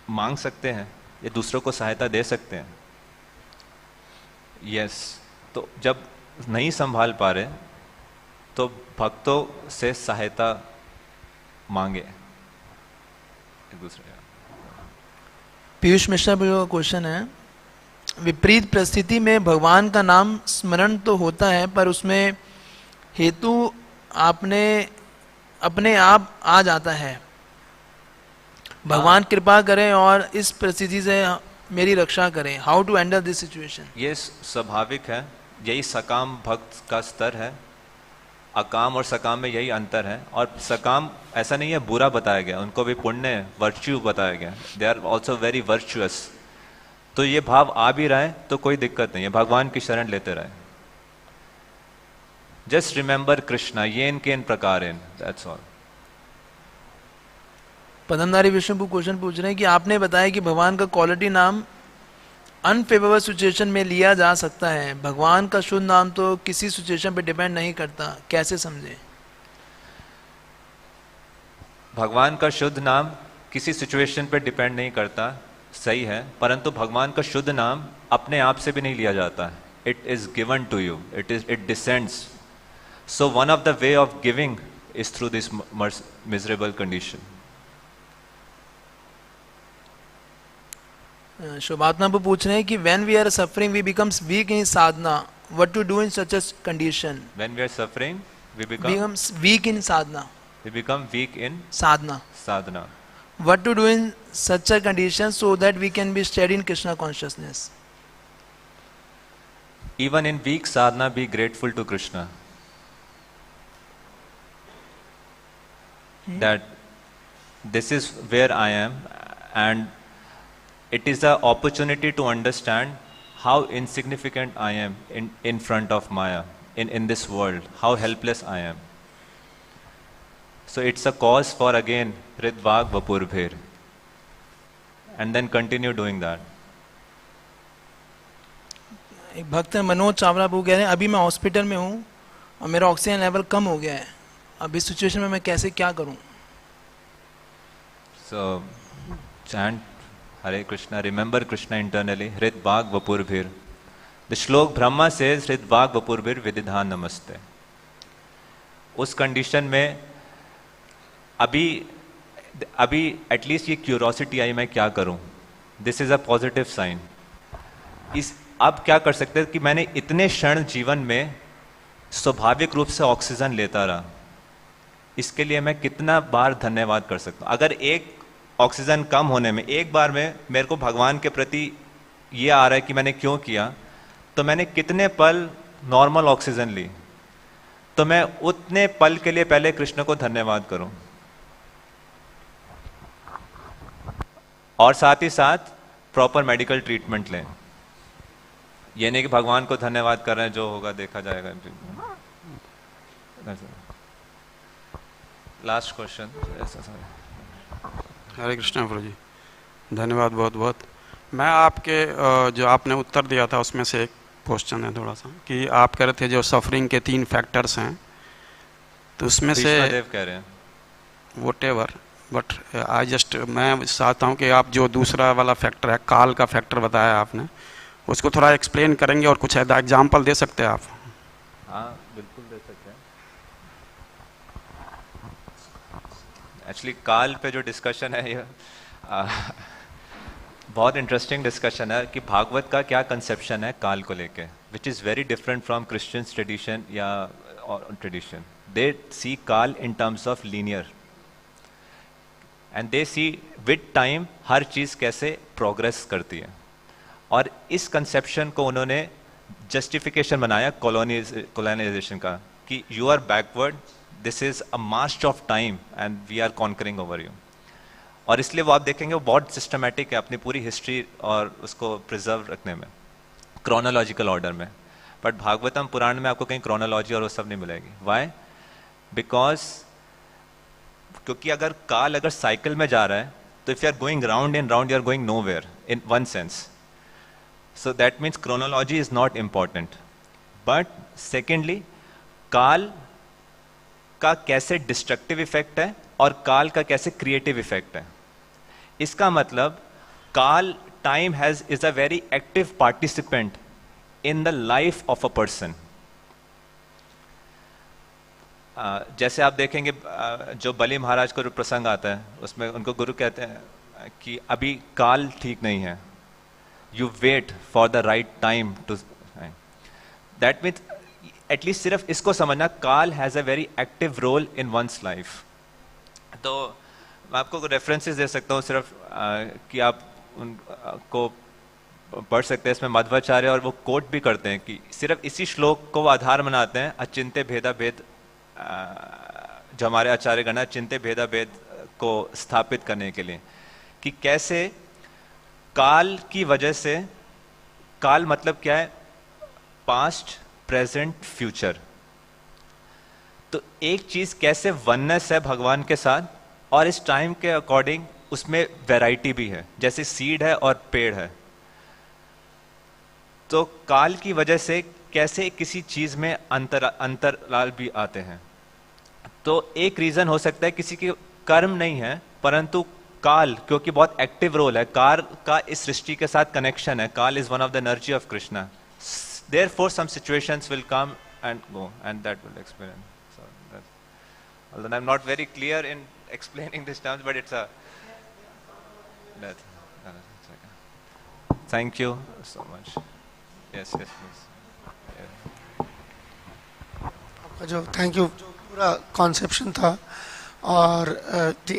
मांग सकते हैं या दूसरों को सहायता दे सकते हैं? यस। तो जब नहीं संभाल पा रहे तो भक्तों से सहायता मांगे एक दूसरे। पीयूष मिश्रा का क्वेश्चन है, विपरीत परिस्थिति में भगवान का नाम स्मरण तो होता है पर उसमें हेतु अपने आप आ जाता है। भगवान कृपा करें और इस परिस्थिति से मेरी रक्षा करें। How to handle this situation? ये स्वाभाविक है, यही सकाम भक्त का स्तर है। अकाम और सकाम में यही अंतर है। और सकाम ऐसा नहीं है बुरा बताया गया, उनको भी पुण्य वर्च्यू बताया गया, they are also very virtuous. तो ये भाव आ भी रहा है तो कोई दिक्कत नहीं है, भगवान की शरण लेते रहे। जस्ट रिमेंबर कृष्णा, ये इनके इन प्रकार इन, दैट्स ऑल। पदमधारी विष्णु क्वेश्चन पूछ रहे हैं कि आपने बताया कि भगवान का क्वालिटी नाम अनफेवरेबल सिचुएशन में लिया जा सकता है, भगवान का शुद्ध नाम तो किसी सिचुएशन पे डिपेंड नहीं करता, कैसे समझे? भगवान का शुद्ध नाम किसी सिचुएशन पे डिपेंड नहीं करता, सही है, परंतु भगवान का शुद्ध नाम अपने आप से भी नहीं लिया जाता। It is given to you, it descends. So one of the way of giving is through this miserable condition. शोभात्मा को पूछ रहे हैं कि when we are suffering we becomes weak in sadhana, what to do in such a condition? When we are suffering we becomes weak in sadhana. We become weak in sadhana. What to do in such a condition so that we can be steady in Krishna consciousness? Even in weak sadhana be grateful to Krishna. That this is where I am, and it is an opportunity to understand how insignificant I am in front of Maya, in this world, how helpless I am. So it's a cause for again Hridvag Vapurbhir, and then continue doing that. एक भक्त मनोज चावला वो कह रहे हैं, अभी मैं hospital में हूँ और मेरा ऑक्सीजन लेवल कम हो गया है, अब इस सिचुएशन में मैं कैसे क्या करूँ? So chant Hare Krishna, remember Krishna internally, Hridvag Vapurbhir. The shlok Brahma says Hridvag Vapurbhir Vididhan Namaste. उस कंडीशन में अभी एटलीस्ट ये क्यूरोसिटी आई, मैं क्या करूं, this is a positive sign. इस अब क्या कर सकते हैं कि मैंने इतने क्षण जीवन में स्वाभाविक रूप से ऑक्सीजन लेता रहा, इसके लिए मैं कितना बार धन्यवाद कर सकता हूं। अगर एक ऑक्सीजन कम होने में एक बार में मेरे को भगवान के प्रति ये आ रहा है कि मैंने क्यों किया, तो मैंने कितने पल नॉर्मल ऑक्सीजन ली, तो मैं उतने पल के लिए पहले कृष्ण को धन्यवाद करूं। और साथ ही साथ प्रॉपर मेडिकल ट्रीटमेंट लें। ये नहीं कि भगवान को धन्यवाद कर रहे हैं, जो होगा देखा जाएगा। Last question. हरे कृष्णा प्रभु जी, धन्यवाद बहुत बहुत। मैं आपके जो आपने उत्तर दिया था उसमें से एक क्वेश्चन है थोड़ा सा, कि आप कह रहे थे जो सफरिंग के 3 फैक्टर्स हैं, तो उसमें से कह रहे हैं व्हाटएवर, बट आई जस्ट मैं चाहता हूँ कि आप जो दूसरा वाला फैक्टर है, काल का फैक्टर बताया आपने, उसको थोड़ा एक्सप्लेन करेंगे और कुछ एग्जाम्पल दे सकते हैं आप? हाँ बिल्कुल दे सकते हैं। एक्चुअली काल पे जो डिस्कशन है ये बहुत इंटरेस्टिंग डिस्कशन है कि भागवत का क्या कंसेप्शन है काल को लेके, which is very different from Christian tradition या ट्रेडिशन। दे सी काल in terms of linear, and they see with time हर चीज़ कैसे प्रोग्रेस करती है। और इस कंसेप्शन को उन्होंने जस्टिफिकेशन बनाया कॉलोनाइजेशन का, कि you are backward, this is a march of time and we are conquering over you. और इसलिए वो आप देखेंगे वो बहुत सिस्टमेटिक है अपनी पूरी हिस्ट्री और उसको प्रिजर्व रखने में, क्रोनोलॉजिकल ऑर्डर में। बट भागवतम पुराण में आपको कहीं क्रोनोलॉजी और वो सब नहीं मिलेगी। वाई? बिकॉज क्योंकि अगर काल अगर साइकिल में जा रहा है तो if you are going round and round you are going nowhere in one sense, so that means chronology is not important. But secondly, काल का कैसे डिस्ट्रक्टिव इफेक्ट है और काल का कैसे क्रिएटिव इफेक्ट है। इसका मतलब काल, time is a very active participant in the life of a person. जैसे आप देखेंगे जो बलि महाराज का जो प्रसंग आता है उसमें उनको गुरु कहते हैं कि अभी काल ठीक नहीं है, you wait for the right time to. That means at least सिर्फ इसको समझना, काल has a very active role in one's life. तो मैं आपको रेफरेंसेस दे सकता हूँ सिर्फ कि आप उनको पढ़ सकते हैं। इसमें मध्वाचार्य और वो कोट भी करते हैं कि सिर्फ इसी श्लोक को वो आधार बनाते हैं अचिंत्य भेदा भेद, जो हमारे आचार्य गण अचिंत्य भेदा भेद को स्थापित करने के लिए, कि कैसे काल की वजह से, काल मतलब क्या है? Past, present, future. तो एक चीज कैसे वननेस है भगवान के साथ, और इस टाइम के अकॉर्डिंग उसमें वैरायटी भी है, जैसे सीड है और पेड़ है। तो काल की वजह से कैसे किसी चीज में अंतराल भी आते हैं। तो एक रीजन हो सकता है किसी के कर्म नहीं है, परंतु काल क्योंकि बहुत एक्टिव रोल है, काल का इस सृष्टि के साथ कनेक्शन है। काल is one of the energy of Krishna. Therefore, some situations will come and go, and that will explain. So, although I'm not very clear in explaining these terms, but it's a. Thank you so much. Yes, please. आपका जो thank you, जो पूरा conception था और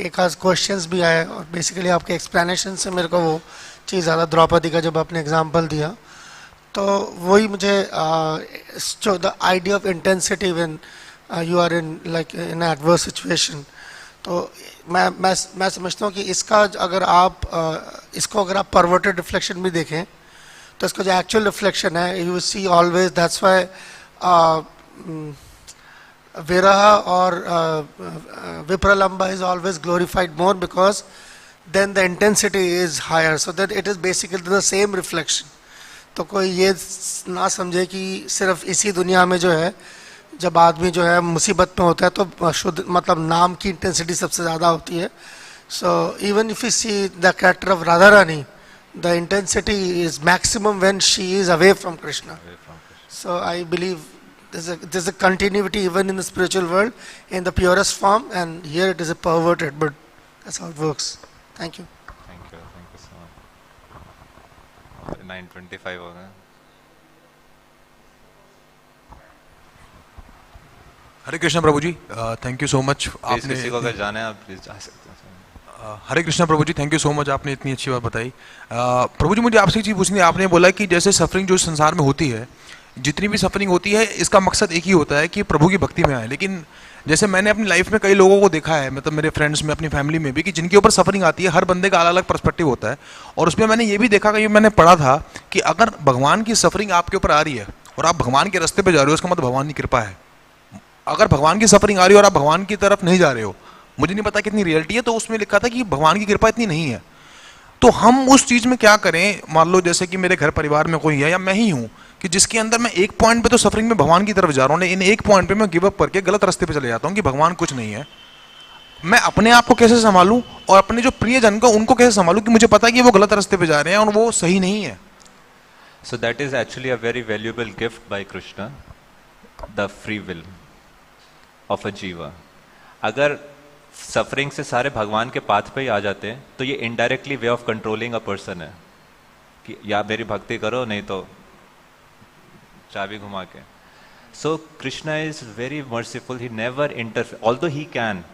एक आध questions भी आए, और बेसिकली आपके एक्सप्लेनेशन से मेरे को वो चीज़ ज़्यादा, द्रौपदी का जब आपने एग्जांपल दिया तो वही मुझे जो the idea of intensity when you are in like in adverse situation. तो मैं समझता हूँ कि इसका अगर आप इसको अगर आप परवर्टेड रिफ्लेक्शन भी देखें तो इसका जो एक्चुअल रिफ्लेक्शन है, you see always, that's why विरह और विप्रलंबा is always glorified more because then the intensity is higher, so that it is basically the same reflection. तो कोई ये ना समझे कि सिर्फ इसी दुनिया में जो है जब आदमी जो है मुसीबत में होता है तो शुद्ध मतलब नाम की इंटेंसिटी सबसे ज़्यादा होती है। So even if you see the character of Radha Rani, the intensity is maximum when she is away from Krishna. So I believe there's a continuity even in the spiritual world in the purest form, and here it is a perverted, but that's how it works. Thank you. Thank you so much. 9:25 हो गए। हरे कृष्णा प्रभु जी, thank you so much. आपने किसी को अगर जाना है आप प्लीज जा सकते हैं। हरे कृष्णा प्रभु जी, थैंक यू सो मच, आपने इतनी अच्छी बात बताई। प्रभु जी मुझे आपसे एक चीज़ पूछनी है। आपने बोला कि जैसे सफरिंग जो संसार में होती है, जितनी भी सफरिंग होती है, इसका मकसद एक ही होता है कि प्रभु की भक्ति में आए। लेकिन जैसे मैंने अपनी लाइफ में कई लोगों को देखा है, मतलब मेरे फ्रेंड्स में, अपनी फैमिली में भी, कि जिनके ऊपर सफरिंग आती है, हर बंदे का अलग अलग पर्सपेक्टिव होता है। और उसमें मैंने ये भी देखा कि मैंने पढ़ा था कि अगर भगवान की सफरिंग आपके ऊपर आ रही है और आप भगवान के रास्ते पे जा रहे हो, उसका मतलब भगवान की कृपा है। अगर भगवान की सफरिंग आ रही है और आप भगवान की तरफ नहीं जा रहे हो, मुझे नहीं पता कितनी रियलिटी है, तो उसमें लिखा था कि भगवान की कृपा इतनी नहीं है। तो हम उस चीज़ में क्या करें? मान लो जैसे कि मेरे घर परिवार में कोई है या मैं ही हूँ कि जिसके अंदर मैं एक पॉइंट पे तो सफरिंग में भगवान की तरफ जा रहा हूँ, इन एक पॉइंट पे मैं गिव अप करके गलत रास्ते पे चले जाता हूँ कि भगवान कुछ नहीं है। मैं अपने आप को कैसे संभालूं और अपने जो प्रियजन को उनको कैसे संभालूं कि मुझे पता है कि वो गलत रास्ते पे जा रहे हैं और वो सही नहीं है। So that is actually a very valuable gift by Krishna, the free will of a jiva. अगर सफरिंग से सारे भगवान के पाथ पे ही आ जाते हैं तो ये indirectly way of controlling a person है कि या मेरी भक्ति करो नहीं तो चाबी घुमा के। So Krishna is very merciful, he never interfere, although he can,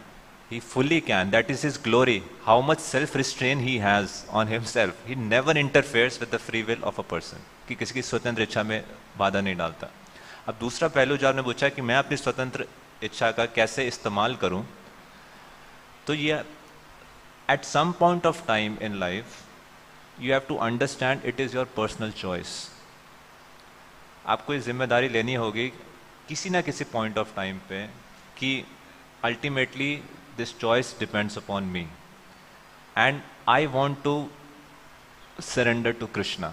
he fully can, that is his glory, how much self restraint he has on himself. He never interferes with the free will of a person, कि किसी की स्वतंत्र इच्छा में बाधा नहीं डालता। अब दूसरा पहलू जो आपने पूछा कि मैं अपनी स्वतंत्र इच्छा का कैसे इस्तेमाल करूं, तो ये at some point of time in life, you have to understand it is your personal choice. आपको ये जिम्मेदारी लेनी होगी किसी ना किसी point of time पे कि ultimately this choice depends upon me and I want to surrender to Krishna.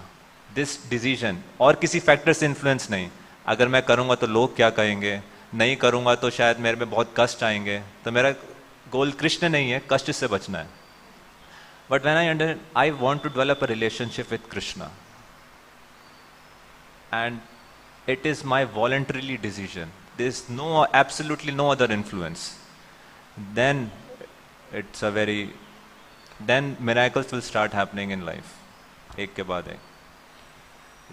This decision और किसी factor से influence नहीं. अगर मैं करूँगा तो लोग क्या कहेंगे, नहीं करूँगा तो शायद मेरे में बहुत कष्ट आएंगे, तो मेरा गोल कृष्ण नहीं है, कष्ट से बचना है. But when I want to develop a relationship with Krishna, and it is my voluntarily decision. There is absolutely no other influence. Then miracles will start happening in life. एक के बाद एक.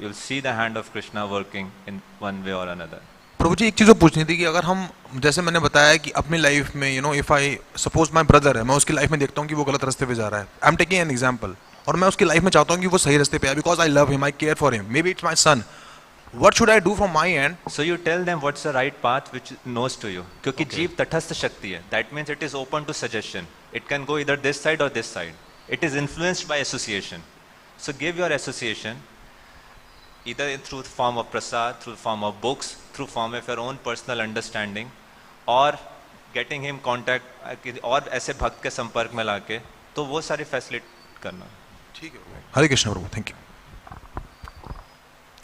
You'll see the hand of Krishna working in one way or another. प्रभु जी एक चीज़ और पूछनी थी कि अगर हम, जैसे मैंने बताया कि अपनी लाइफ में if I suppose my brother है, मैं उसकी लाइफ में देखता हूँ कि वो गलत रास्ते पे जा रहा है, I am taking an example, और मैं उसकी लाइफ में चाहता हूँ कि वो सही रास्ते पे है, because I love him, I care for him, maybe it's my son, what should I do from my end? So you tell them what's the right path which knows to you, क्योंकि जीव तटस्थ शक्ति है. That means it is open to suggestion. It can go इधर this side और this side. It is influenced by association. So give your association either through the form of prasad, through the form of books, through form of your own personal understanding, or getting him contact और ऐसे भक्त के संपर्क में लाके, तो वो सारी फैसिलिटी करना. ठीक है. हरे कृष्ण प्रभु. Thank you.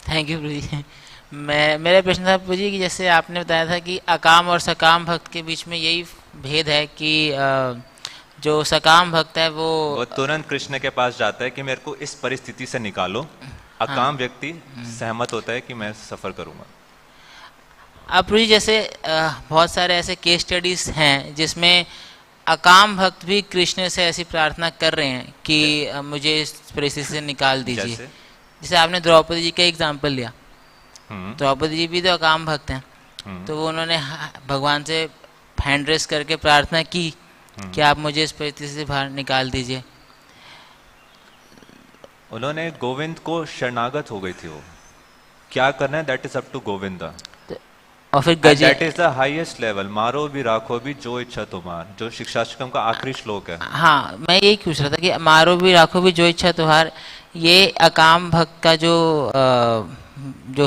थैंक यू प्रभु जी. मेरा प्रश्न था प्रभु जी कि जैसे आपने बताया था कि अकाम और सकाम भक्त के बीच में यही भेद है कि जो सकाम भक्त है वो तुरंत कृष्ण के पास जाता है कि मेरे को इस परिस्थिति से निकालो. अकाम व्यक्ति सहमत होता है कि मैं सफर करूंगा. अब प्रभु जी जैसे बहुत सारे ऐसे केस स्टडीज हैं जिसमें अकाम भक्त भी कृष्ण से ऐसी प्रार्थना कर रहे हैं कि मुझे इस परिस्थिति से निकाल दीजिए. जैसे आपने द्रौपदी जी का एग्जाम्पल लिया. द्रौपदी जी भी तो अकाम भक्त हैं, तो वो उन्होंने भगवान से हैंड रेस करके प्रार्थना की कि आप मुझे इस परिस्थिति से बाहर निकाल दीजिए. उन्होंने गोविंद को शरणागत हो गई थी. वो क्या करना है that is up to Govinda. और फिर that is the highest level. मारो भी राखो भी जो इच्छा तुम्हार, जो शिक्षाष्टकम का आखिरी श्लोक है. हाँ, मैं यही पूछ रहा था कि मारो भी राखो भी जो इच्छा तुम्हार, ये अकाम भक्त का जो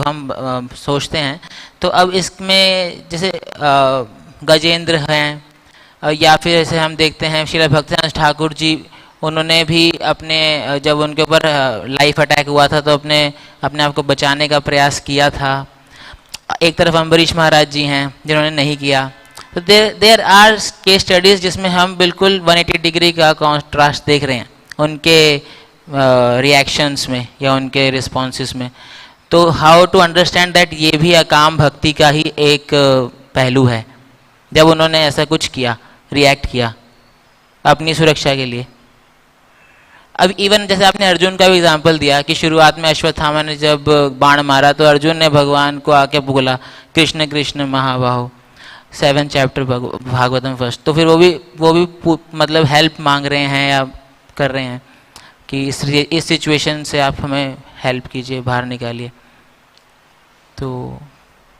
हम सोचते हैं, तो अब इसमें जैसे गजेंद्र हैं या फिर ऐसे हम देखते हैं श्रील भक्तिनाथ ठाकुर जी, उन्होंने भी अपने जब उनके ऊपर लाइफ अटैक हुआ था तो अपने आप को बचाने का प्रयास किया था. एक तरफ अम्बरीश महाराज जी हैं जिन्होंने नहीं किया. तो देयर आर केस स्टडीज जिसमें हम बिल्कुल 180 डिग्री का कॉन्ट्रास्ट देख रहे हैं उनके रिएक्शंस में या उनके रिस्पॉन्सेस में. तो हाउ टू अंडरस्टैंड दैट ये भी अकाम भक्ति का ही एक पहलू है जब उन्होंने ऐसा कुछ किया, रिएक्ट किया अपनी सुरक्षा के लिए. अब इवन जैसे आपने अर्जुन का भी एग्जांपल दिया कि शुरुआत में अश्वत्थामा ने जब बाण मारा तो अर्जुन ने भगवान को आके बोला कृष्ण कृष्ण महाबाहो, 7th चैप्टर भागवतम फर्स्ट. तो फिर वो भी मतलब हेल्प मांग रहे हैं या कर रहे हैं कि इस सिचुएशन से आप हमें हेल्प कीजिए, बाहर निकालिए. तो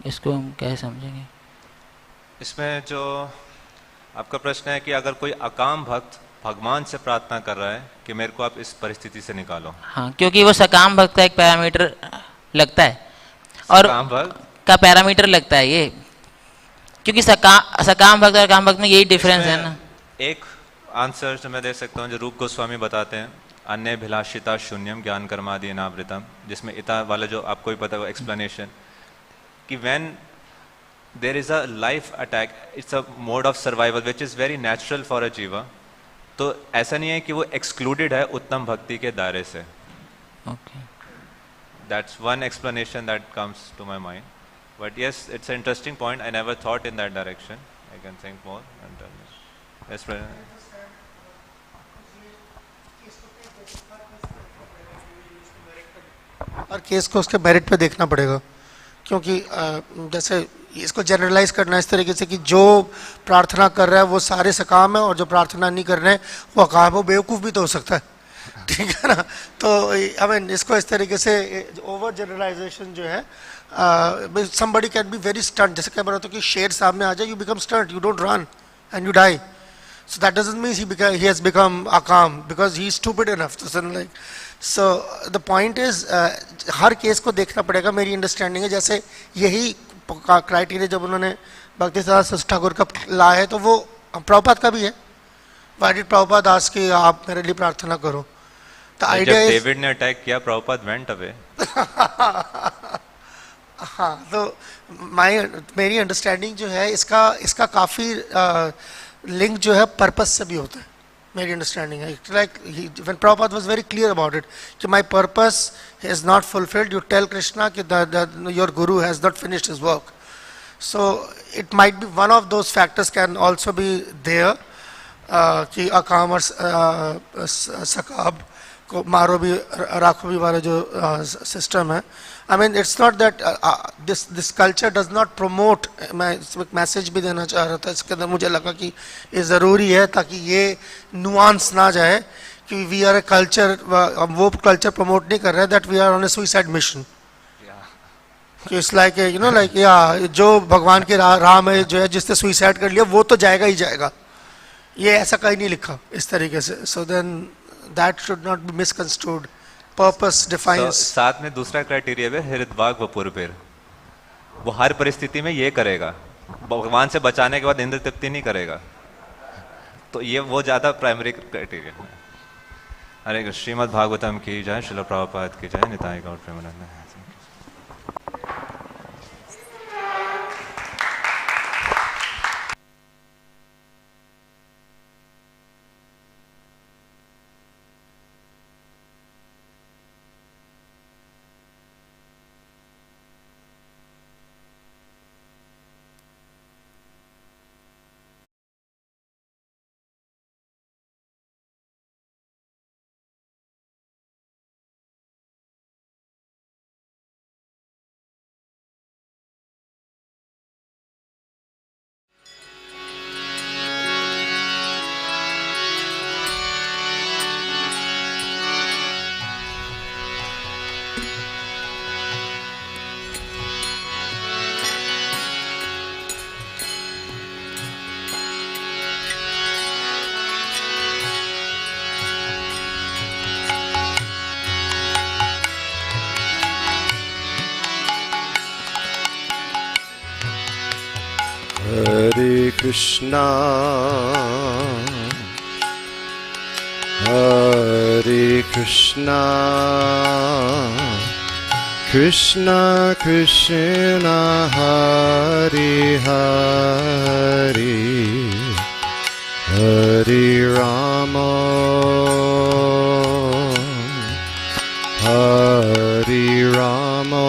इसको हम कैसे समझेंगे? इसमें जो आपका प्रश्न है कि अगर कोई अकाम भक्त भगवान से प्रार्थना कर रहा है कि मेरे को आप इस परिस्थिति से निकालो. हाँ, क्योंकि वो सकाम भक्त का एक पैरामीटर लगता है और सकाम भक्त का पैरामीटर लगता है ये, क्योंकि सकाम भक्त और काम भक्त में यही डिफरेंस है ना. एक आंसर जो मैं दे सकता हूँ जो रूप गोस्वामी बताते हैं, अन्य भिलाषिता शून्यम ज्ञान कर्मादि अनावृतम, जिसमें इता वाला जो आपको भी पता है एक्सप्लेनेशन कि when there is a life attack, it's a mode of survival which is very natural for a jiva. तो ऐसा नहीं है कि वो एक्सक्लूडेड है उत्तम भक्ति के दायरे से. Okay, that's one explanation that comes to my mind. But yes, it's a interesting point. I never thought in that direction. I can think more and yes. और केस को उसके मेरिट पे देखना पड़ेगा, क्योंकि जैसे इसको जनरलाइज करना इस तरीके से कि जो प्रार्थना कर रहा है वो सारे सकाम है और जो प्रार्थना नहीं कर रहे हैं वो अकाम, वो बेवकूफ़ भी तो हो सकता है. ठीक है ना. तो आई मीन इसको इस तरीके से ओवर जनरलाइजेशन जो है, somebody can be very stunned. जैसे क्या बोला था कि शेर सामने आ जाए, you become stunned, you don't run and you die. So that doesn't mean he has become akam because he is stupid enough to say like. So the point is her case को देखना पड़ेगा. मेरी understanding है जैसे यही criteria जब उन्होंने भक्ति सिद्धांत ठाकुर का लाया है तो वो प्रभुपाद का भी है. Why did प्रभुपाद आस्क कि आप मेरे लिए प्रार्थना करो? The idea जब is डेविड ने अटैक किया प्रभुपाद वेंट अवे. हाँ, तो मेरी अंडरस्टैंडिंग जो है इसका काफ़ी लिंक जो है पर्पस से भी होता है. मेरी अंडरस्टैंडिंग है like when Prabhupada was very clear about it कि my purpose is not fulfilled, you tell Krishna कि your guru has not finished his work. So it might be one of those factors can also be there कि अकाम और सकाब को मारो भी राखो भी वाला जो सिस्टम है. I mean, it's not that this culture does not promote. मैं एक मैसेज भी देना चाह रहा था इसके अंदर. मुझे लगा कि ये ज़रूरी है ताकि ये नुआंस ना जाए कि वी आर ए कल्चर, वो कल्चर प्रमोट नहीं कर रहे that we are on a suicide mission. It's like you know like या जो भगवान के राह में जो है जिसने सुइसाइड कर लिया वो तो जाएगा ही जाएगा. ये ऐसा कहीं नहीं लिखा इस तरीके से. So then that should not be misconstrued. Purpose defines. साथ में दूसरा क्राइटेरिया है हृदवाग वपुरपेर. वो हर परिस्थिति में ये करेगा, भगवान से बचाने के बाद इंद्र तृप्ति नहीं करेगा. तो ये वो ज्यादा प्राइमरी क्राइटेरिया है. हरे कृष्ण. श्रीमद् भागवतम की जय. श्रील प्रभुपाद की जय. निताई गौर Premanand. Hare Krishna, Hare Krishna, Krishna Krishna, Hare Hare, Hare Rama, Hare Rama,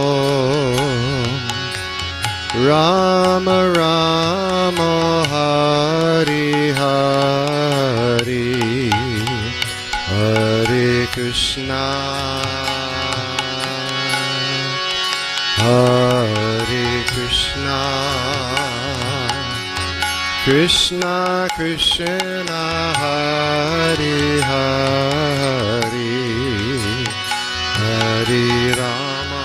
Rama Rama, Hare Hare, Hare Krishna, Hare Krishna, Krishna Krishna, Hare Hare, Hare Rama.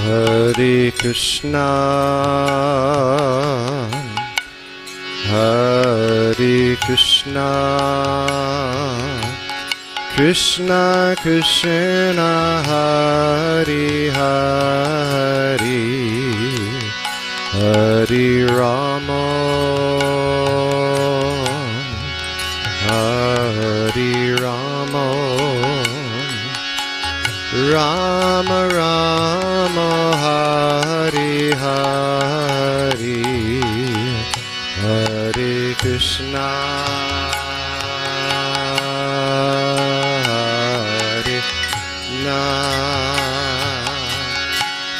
Hare Krishna, Hare Krishna, Krishna Krishna, Hare Hare, Hare Rama, Hare Rama, Rama Rama, Hare Hare, Hare Krishna, Hare Krishna,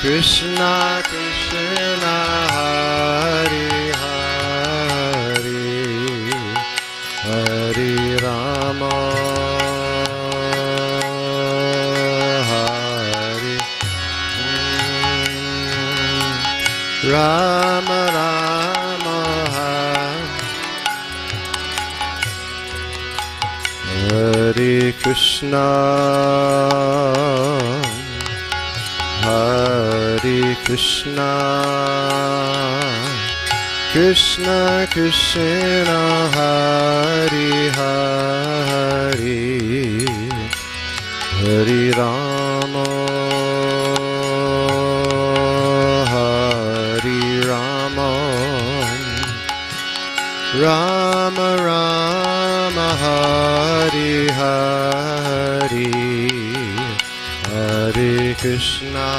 Krishna Krishna, Hare Hare, Hare Rama, Rama Rama, Hare Krishna, Hare Krishna, Krishna Krishna, Hare Hare, Hare Rama, Hare Rama, Rama Rama, Hare Hare, Hare Krishna.